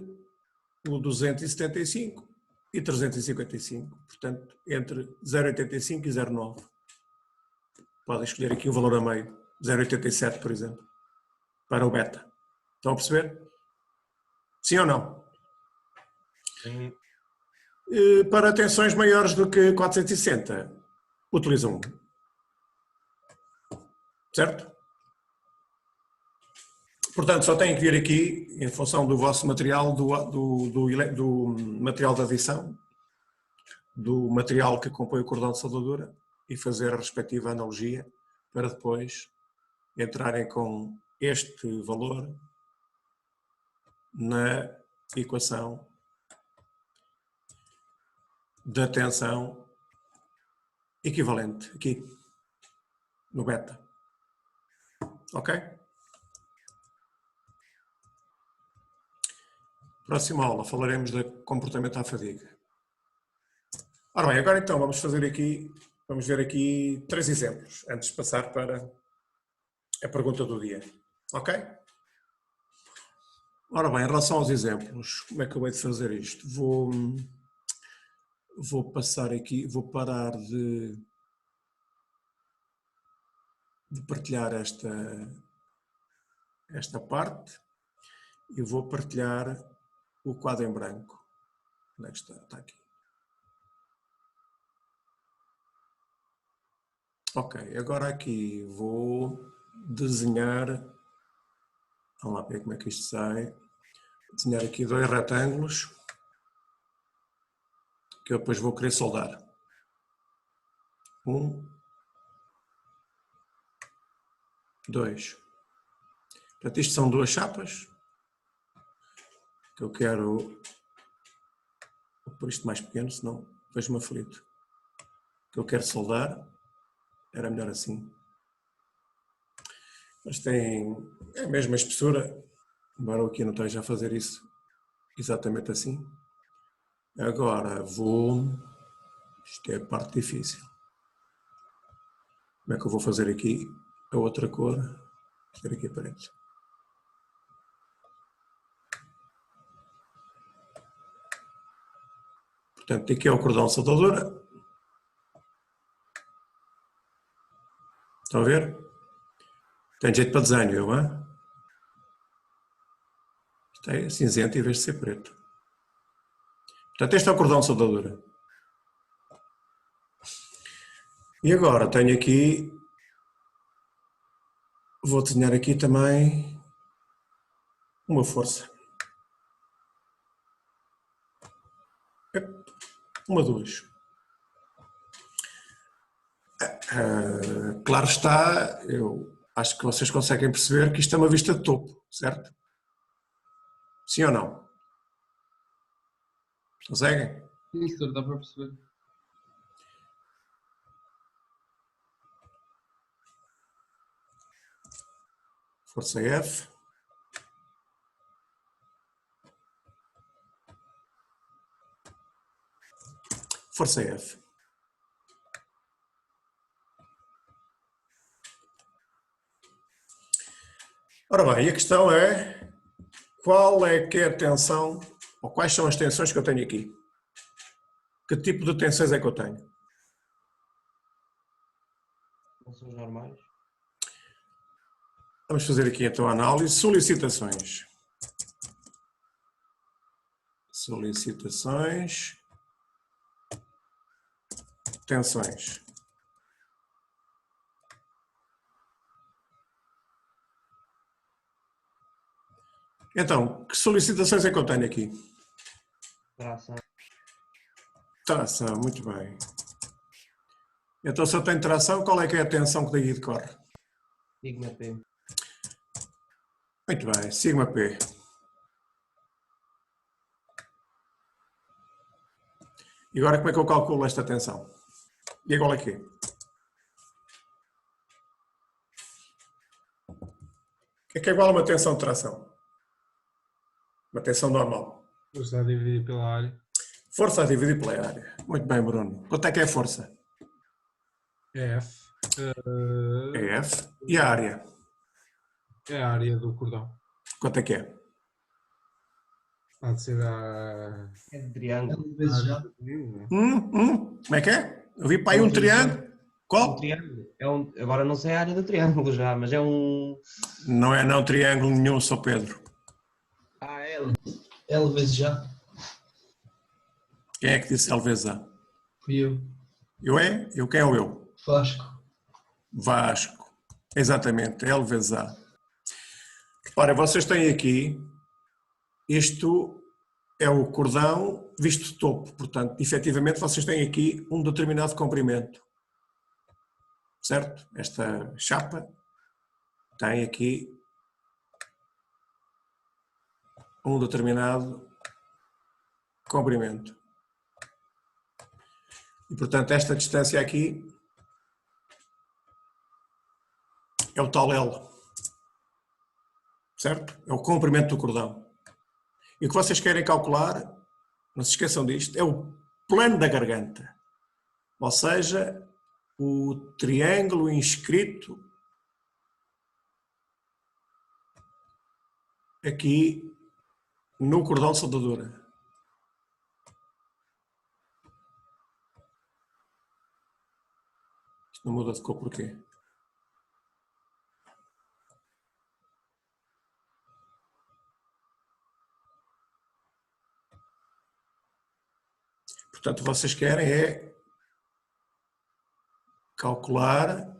o 275 e 355. Portanto, entre 0,85 e 0,9. Podem escolher aqui um valor a meio, 0,87, por exemplo, para o beta. Estão a perceber? Sim ou não? Sim. Para tensões maiores do que 460, utilizam 1. Certo? Portanto, só têm que vir aqui, em função do vosso material, do material de adição, do material que compõe o cordão de soldadura, e fazer a respectiva analogia para depois entrarem com este valor na equação da tensão equivalente, aqui, no beta. Ok? Próxima aula falaremos de comportamento à fadiga. Ora bem, agora então vamos ver aqui 3 exemplos, antes de passar para a pergunta do dia. Ok? Ora bem, em relação aos exemplos, como é que eu hei de fazer isto? Vou passar aqui, vou parar de partilhar esta parte e vou partilhar o quadro em branco. Onde é que está? Está aqui. Ok, agora aqui vou desenhar, vamos lá ver como é que isto sai, desenhar aqui 2 retângulos que eu depois vou querer soldar. 1, 2. Portanto, isto são duas chapas que eu quero. Vou pôr isto mais pequeno, senão vejo-me aflito. Que eu quero soldar. Era melhor assim. Mas tem a mesma espessura, embora eu aqui não esteja a fazer isso exatamente assim. Agora vou. Isto é a parte difícil. Como é que eu vou fazer aqui a outra cor? Vou fazer aqui a parede. Portanto, aqui é o cordão soldadura. Estão a ver? Tem jeito para desenho, eu, hein? Isto é cinzento em vez de ser preto. Portanto, este é o cordão soldadura. E agora tenho aqui, vou desenhar aqui também uma força. Uma, duas. Claro está, eu acho que vocês conseguem perceber que isto é uma vista de topo, certo? Sim ou não? Conseguem? Sim, senhor, dá para perceber. Força F. Força F. Ora bem, a questão é qual é que é a tensão, ou quais são as tensões que eu tenho aqui? Que tipo de tensões é que eu tenho? Tensões normais. Vamos fazer aqui então a análise. Solicitações. Solicitações. Tensões. Então, que solicitações é que eu tenho aqui? Tração. Tração, muito bem. Então, se eu tenho tração, qual é que é a tensão que daí decorre? Sigma P. Muito bem, sigma P. E agora como é que eu calculo esta tensão? E igual a quê? O que é igual a uma tensão de tração? Uma tensão normal. Força a dividir pela área. Força a dividir pela área. Muito bem, Bruno. Quanto é que é a força? É F. É F. E a área? É a área do cordão. Quanto é que é? Há de ser a. É de triângulo. Vezes já. Como é que é? Eu vi para aí um triângulo. Qual? Um triângulo. Agora não sei a área do triângulo já, mas é um. Não é não triângulo nenhum, sou Pedro. L. L vezes já. Quem é que disse L vezes A? Fui eu. Eu é? Eu quem é o eu? Vasco. Vasco. Exatamente, L vezes A. Ora, vocês têm aqui, isto é o cordão visto de topo, portanto, efetivamente vocês têm aqui um determinado comprimento, certo? Esta chapa tem aqui um determinado comprimento. E, portanto, esta distância aqui é o tal L, certo? É o comprimento do cordão. E o que vocês querem calcular, não se esqueçam disto, é o plano da garganta. Ou seja, o triângulo inscrito aqui no cordão de soldadura. Isto não muda de cor porquê? Portanto, vocês querem é calcular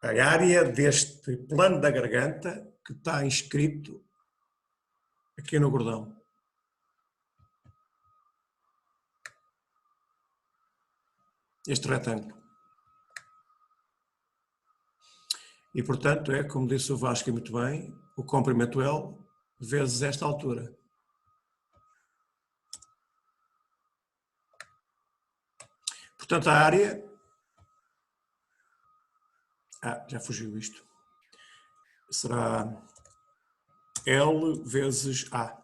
a área deste plano da garganta que está inscrito aqui no cordão. este retângulo. E, portanto, é, como disse o Vasco muito bem, o comprimento L vezes esta altura. Portanto, a área... já fugiu isto. Será L vezes A.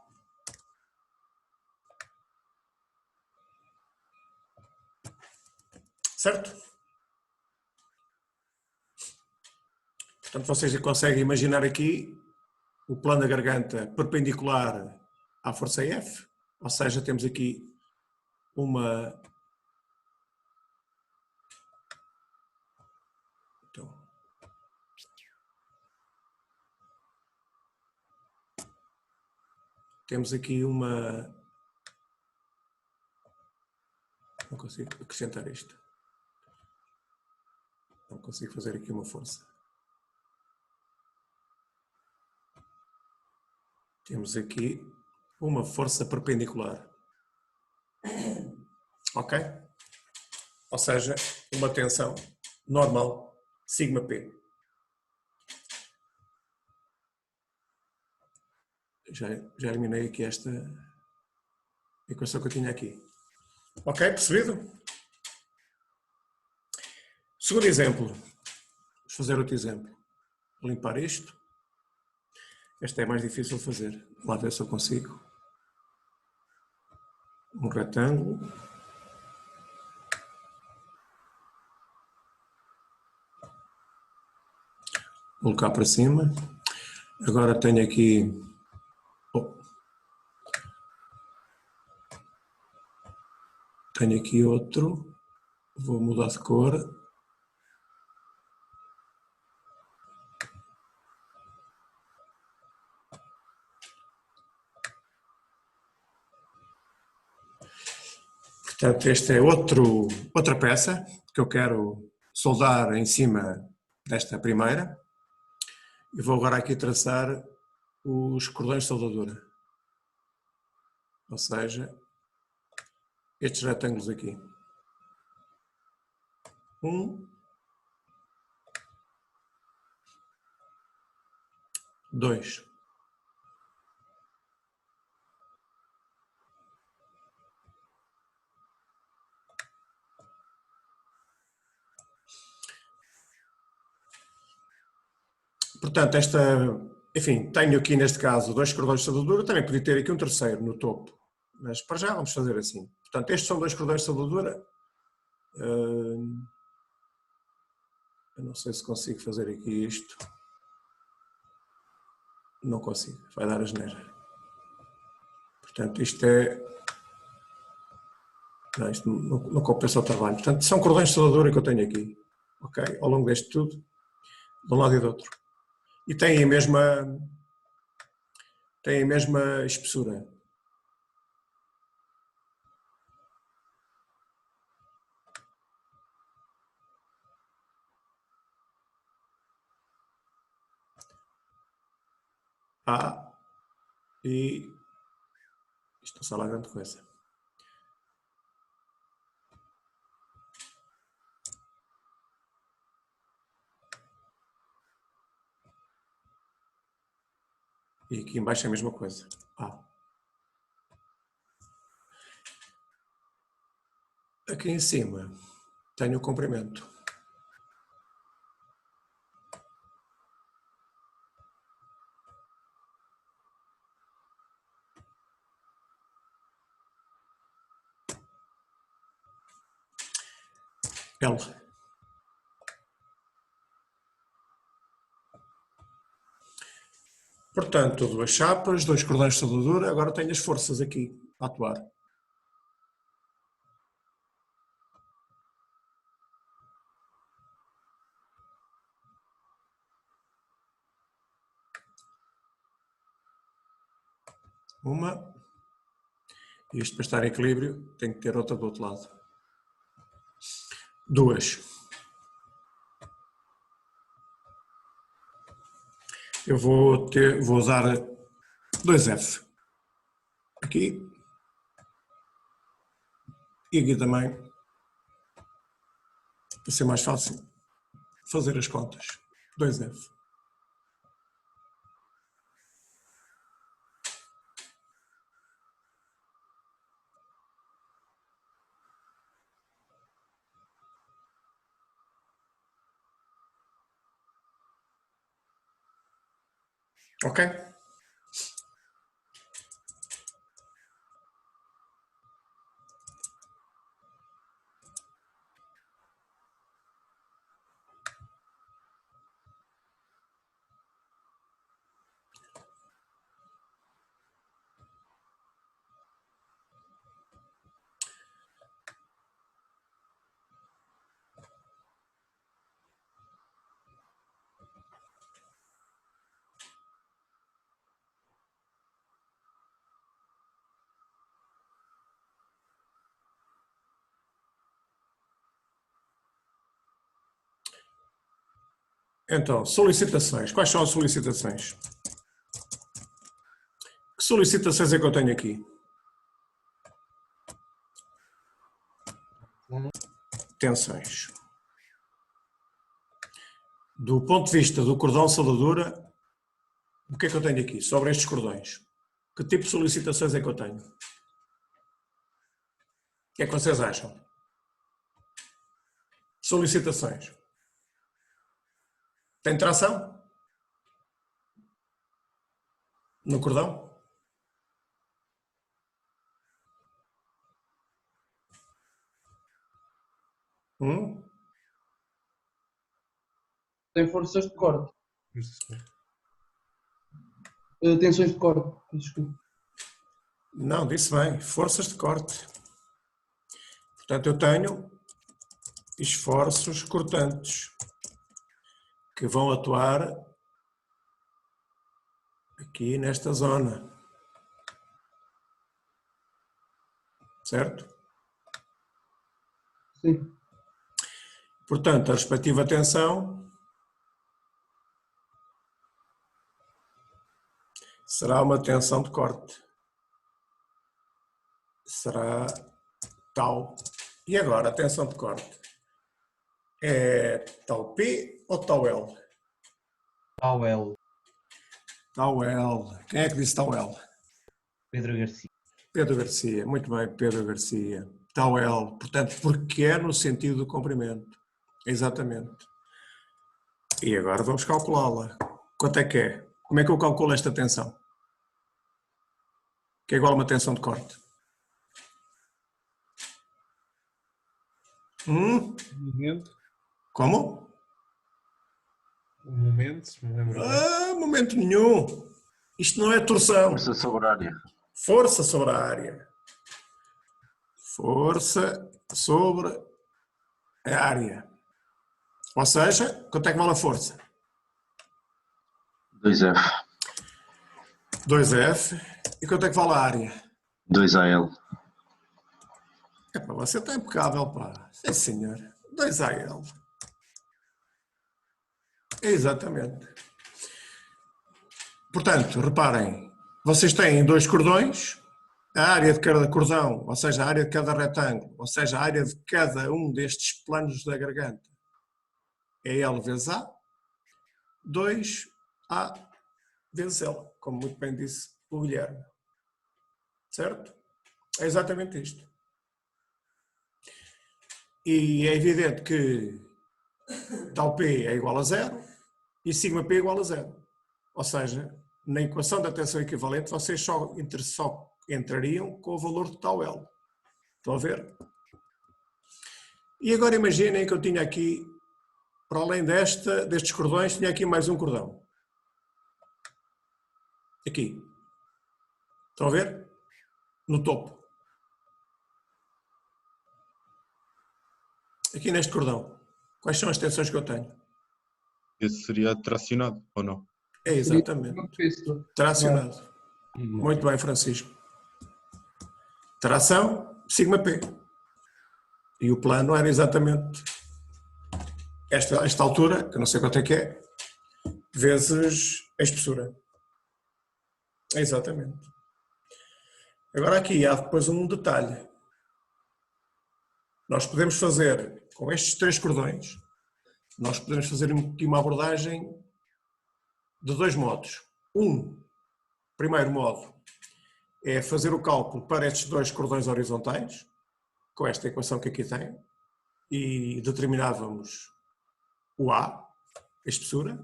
Certo? Portanto, vocês conseguem imaginar aqui o plano da garganta perpendicular à força F, ou seja, temos aqui uma... Então, temos aqui uma... Não consigo acrescentar isto. Não consigo fazer aqui uma força. Temos aqui uma força perpendicular. Ok? Ou seja, uma tensão normal, sigma P. Já eliminei aqui esta equação que eu tinha aqui. Ok, percebido? Segundo exemplo. Vamos fazer outro exemplo. Limpar isto. Este é mais difícil de fazer. Vamos lá ver se eu consigo. Um retângulo. Vou colocar para cima. Agora tenho aqui... Tenho aqui outro. Vou mudar de cor. Portanto, esta é outra peça que eu quero soldar em cima desta primeira. E vou agora aqui traçar os cordões de soldadura. Ou seja, estes retângulos aqui. 1, 2. Portanto, enfim, tenho aqui neste caso 2 cordões de soldadura, também podia ter aqui um terceiro no topo, mas para já vamos fazer assim. Portanto, estes são 2 cordões de soldadura. Eu não sei se consigo fazer aqui isto. Não consigo, vai dar asneira. Portanto, isto é... Não, isto não compensa o trabalho. Portanto, são cordões de soldadura que eu tenho aqui, ok? Ao longo deste tudo, de um lado e do outro. E têm a mesma espessura. E isto não sai lá grande coisa. E aqui embaixo é a mesma coisa. Aqui em cima tenho o comprimento. L. Portanto, 2 chapas, 2 cordões de soldadura, agora tenho as forças aqui a atuar. Uma. E isto para estar em equilíbrio tem que ter outra do outro lado. 2. Eu vou usar 2F. Aqui. E aqui também. para ser mais fácil fazer as contas. 2F. Ok? Então, solicitações. Quais são as solicitações? Que solicitações é que eu tenho aqui? Tensões. Do ponto de vista do cordão soldadura, o que é que eu tenho aqui sobre estes cordões? Que tipo de solicitações é que eu tenho? O que é que vocês acham? Solicitações. Tem tração? No cordão? Tem forças de corte. Tensões de corte. Desculpa. Não, disse bem. Forças de corte. Portanto, eu tenho esforços cortantes que vão atuar aqui nesta zona. Certo? Sim. Portanto, a respectiva tensão será uma tensão de corte. Será tal. E agora, a tensão de corte? É tal P ou tal L? Tal L. Tal L. Quem é que disse tal L? Pedro Garcia. Pedro Garcia. Muito bem, Pedro Garcia. Tal L. Portanto, porque é no sentido do comprimento. Exatamente. E agora vamos calculá-la. Quanto é que é? Como é que eu calculo esta tensão? Que é igual a uma tensão de corte. Momento. Como? Um momento, se me lembro bem. Momento nenhum. Isto não é torção. Força sobre a área. Força sobre a área. Força sobre a área. Ou seja, quanto é que vale a força? 2F. 2F. E quanto é que vale a área? 2AL. Epá, você está impecável, pá. Sim, senhor. 2AL. Exatamente. Portanto, reparem, vocês têm dois cordões, a área de cada cordão, ou seja, a área de cada retângulo, ou seja, a área de cada um destes planos da garganta é L vezes A, 2A vezes L, como muito bem disse o Guilherme. Certo? É exatamente isto. E é evidente que tal P é igual a 0 e sigma P é igual a 0. Ou seja, na equação da tensão equivalente vocês só entrariam com o valor de tal L. Estão a ver? E agora imaginem que eu tinha aqui, para além destes cordões, tinha aqui mais um cordão. Aqui. Estão a ver? No topo. Aqui neste cordão. Quais são as tensões que eu tenho? Esse seria tracionado, ou não? É exatamente. Tracionado. Muito bem, Francisco. Tração, sigma P. E o plano era exatamente esta altura, que eu não sei quanto é que é, vezes a espessura. Exatamente. Agora aqui há depois um detalhe. Nós podemos fazer com estes 3 cordões, nós podemos fazer aqui uma abordagem de 2 modos. Primeiro modo é fazer o cálculo para estes 2 cordões horizontais, com esta equação que aqui tem, e determinávamos o A, a espessura,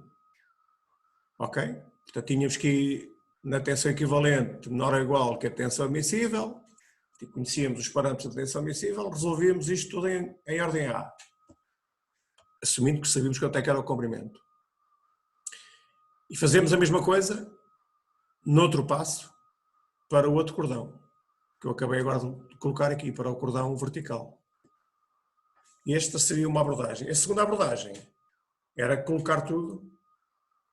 ok? Portanto, tínhamos que na tensão equivalente menor ou igual que a tensão admissível, conhecíamos os parâmetros da tensão admissível, resolvíamos isto tudo em ordem A, assumindo que sabíamos quanto é que era o comprimento. E fazemos a mesma coisa noutro passo para o outro cordão, que eu acabei agora de colocar aqui, para o cordão vertical. E esta seria uma abordagem. A segunda abordagem era colocar tudo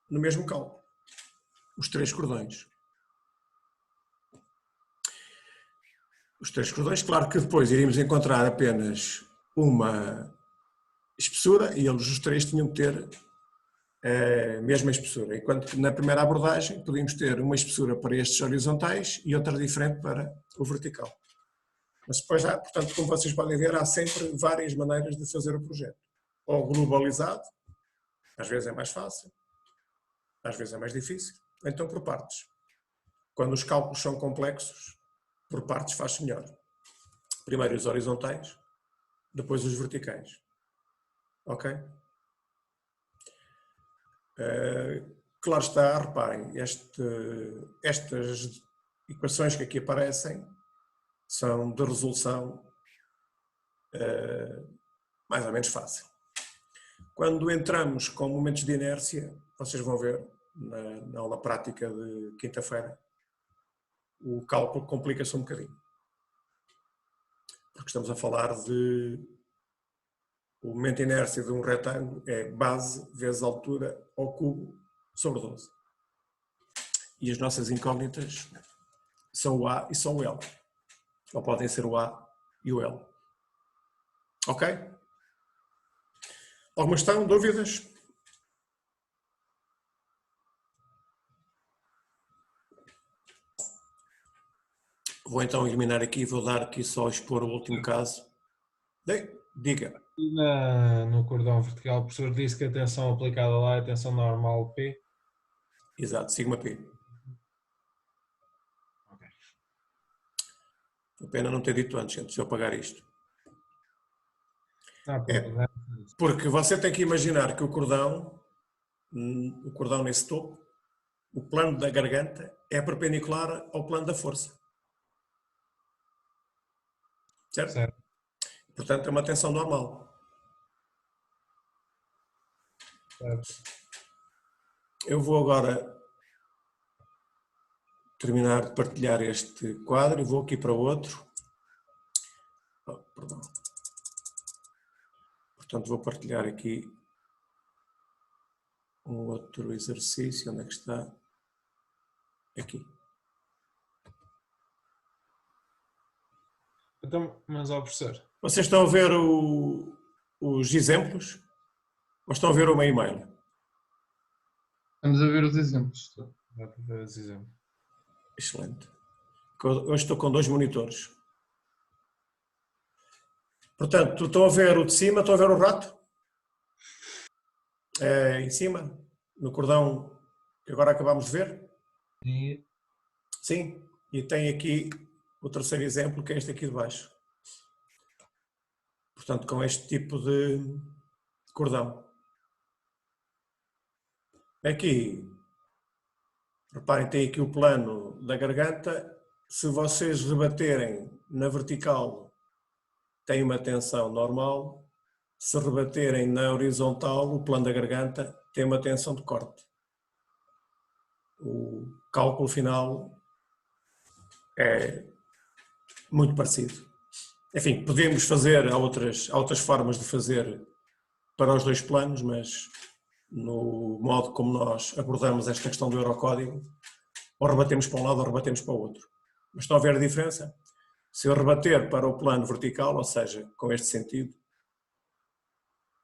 no mesmo cálculo, os 3 cordões. Os 3 cordões, claro que depois iríamos encontrar apenas uma espessura e eles os 3 tinham que ter a mesma espessura, enquanto que na primeira abordagem podíamos ter uma espessura para estes horizontais e outra diferente para o vertical. Mas depois há, portanto, como vocês podem ver, há sempre várias maneiras de fazer o projeto. Ou globalizado, às vezes é mais fácil, às vezes é mais difícil, ou então por partes. Quando os cálculos são complexos, por partes faz-se melhor. Primeiro os horizontais, depois os verticais. Ok? Claro está, reparem, estas equações que aqui aparecem são de resolução mais ou menos fácil. Quando entramos com momentos de inércia, vocês vão ver na aula prática de quinta-feira, o cálculo complica-se um bocadinho. Porque estamos a falar de o momento de inércia de um retângulo é base vezes altura ao cubo sobre 12. E as nossas incógnitas são o A e são o L. Ou podem ser o A e o L. Ok? Alguma questão? Dúvidas? Vou então eliminar aqui e vou dar aqui só expor o último caso. Diga. No cordão vertical, o professor disse que a tensão aplicada lá é a tensão normal P. Exato, sigma P. Ok. A pena não ter dito antes de eu apagar isto. Não, Porque você tem que imaginar que o cordão nesse topo, o plano da garganta é perpendicular ao plano da força. Certo? certo. Portanto, é uma tensão normal. Certo. Eu vou agora terminar de partilhar este quadro e vou aqui para outro. Perdão. Portanto, vou partilhar aqui um outro exercício. Onde é que está? Aqui. Então, mas ó professor, Vocês estão a ver os exemplos? Ou estão a ver o meu e-mail? Vamos a ver os exemplos. dá para ver esse exemplo. Excelente. Hoje estou com 2 monitores. Portanto, estão a ver o de cima, estão a ver o rato? Em cima, no cordão que agora acabamos de ver? E Sim. E tem aqui o terceiro exemplo, que é este aqui de baixo. Portanto, com este tipo de cordão. Aqui, reparem, tem aqui o plano da garganta. Se vocês rebaterem na vertical, tem uma tensão normal. Se rebaterem na horizontal, o plano da garganta tem uma tensão de corte. O cálculo final é muito parecido. Enfim, podemos fazer, há outras formas de fazer para os 2 planos, mas no modo como nós abordamos esta questão do Eurocódigo, ou rebatemos para um lado ou rebatemos para o outro. Mas estão a ver a diferença? Se eu rebater para o plano vertical, ou seja, com este sentido,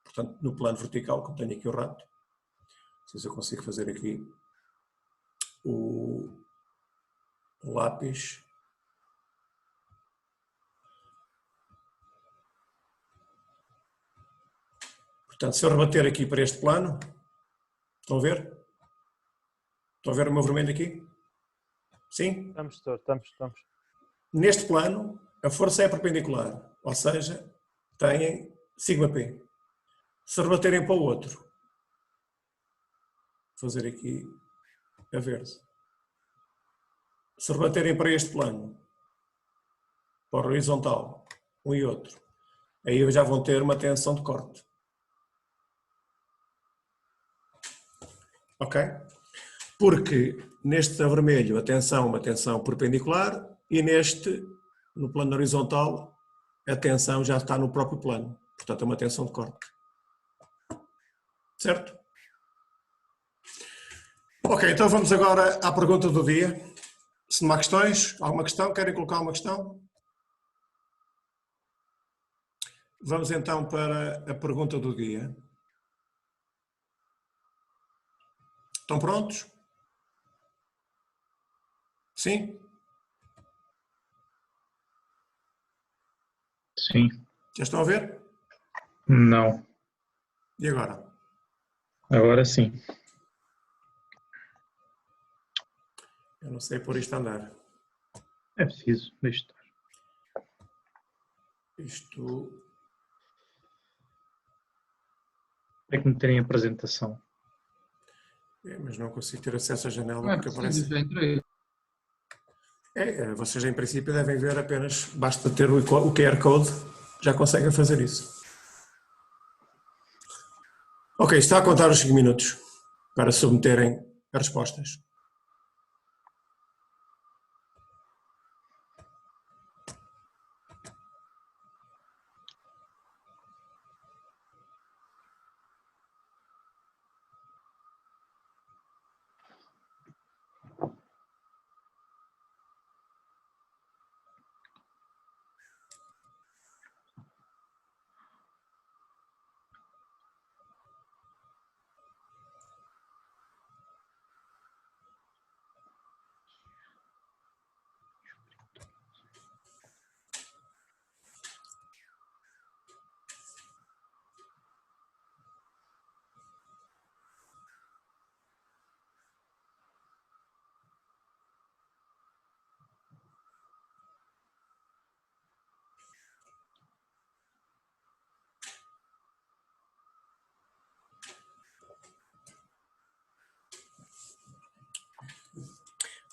portanto, no plano vertical, como tenho aqui o rato, não sei se eu consigo fazer aqui o lápis. Portanto, se eu rebater aqui para este plano, estão a ver? Estão a ver o meu vermelho aqui? Sim? Estamos, doutor, estamos. Neste plano, a força é perpendicular, ou seja, têm σp. Se rebaterem para o outro, vou fazer aqui a verde. Se rebaterem para este plano, para o horizontal, um e outro, aí já vão ter uma tensão de corte. Ok? Porque neste a vermelho a tensão é uma tensão perpendicular e neste, no plano horizontal, a tensão já está no próprio plano. Portanto, é uma tensão de corte. Certo? Ok, então vamos agora à pergunta do dia. Se não há questões, alguma questão? Querem colocar uma questão? Vamos então para a pergunta do dia. Estão prontos? Sim? Sim. Já estão a ver? Não. E agora? Agora sim. Eu não sei por isto andar. É preciso. Deixa estar. Isto... É que meterem a apresentação. mas não consigo ter acesso à janela Não é porque preciso, aparece... já entrei. vocês em princípio devem ver apenas, basta ter o QR Code, já conseguem fazer isso. Ok, está a contar os 5 minutos para submeterem as respostas.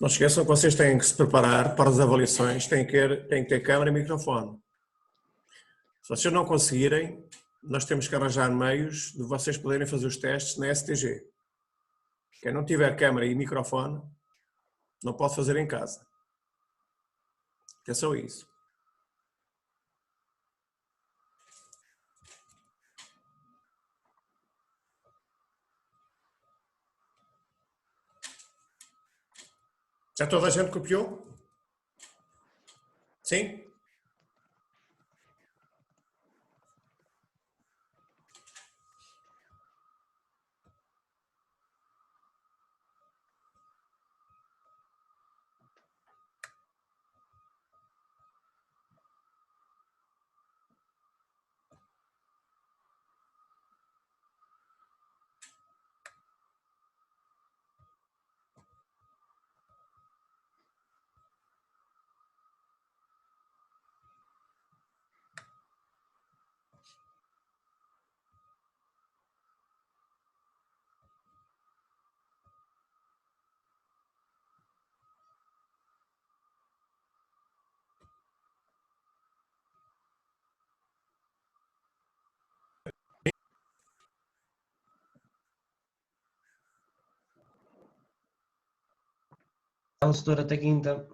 Não se esqueçam que vocês têm que se preparar para as avaliações, têm que ter câmara e microfone. Se vocês não conseguirem, nós temos que arranjar meios de vocês poderem fazer os testes na STG. Quem não tiver câmara e microfone, não pode fazer em casa. É só isso. Já toda a gente copiou? Sim? Então, setor, até quinta.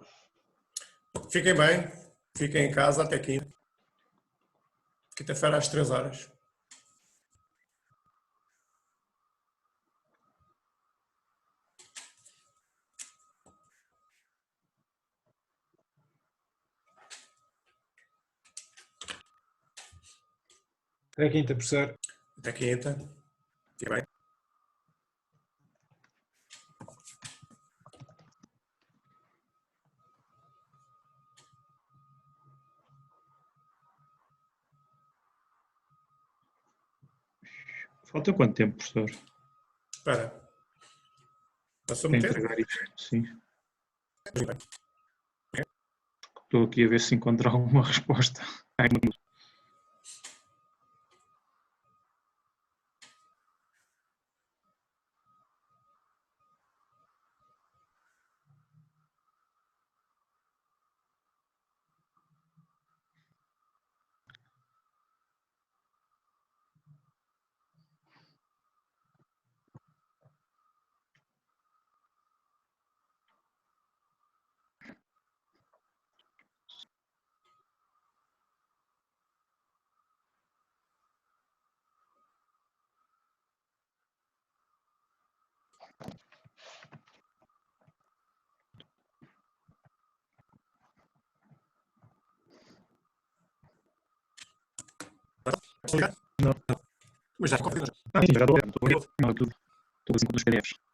Fiquem bem, fiquem em casa até quinta. Quinta-feira às 3 horas. Até quinta, professor. Até quinta. Fiquem bem. Falta quanto tempo, professor? Espera. Para Para submeter? entregar isto? Sim. Estou aqui a ver se encontro alguma resposta. Ai, não. Mas já confirmo. Ah, sim, já estou a ver. Não, é tudo. Estou assim com os PDFs.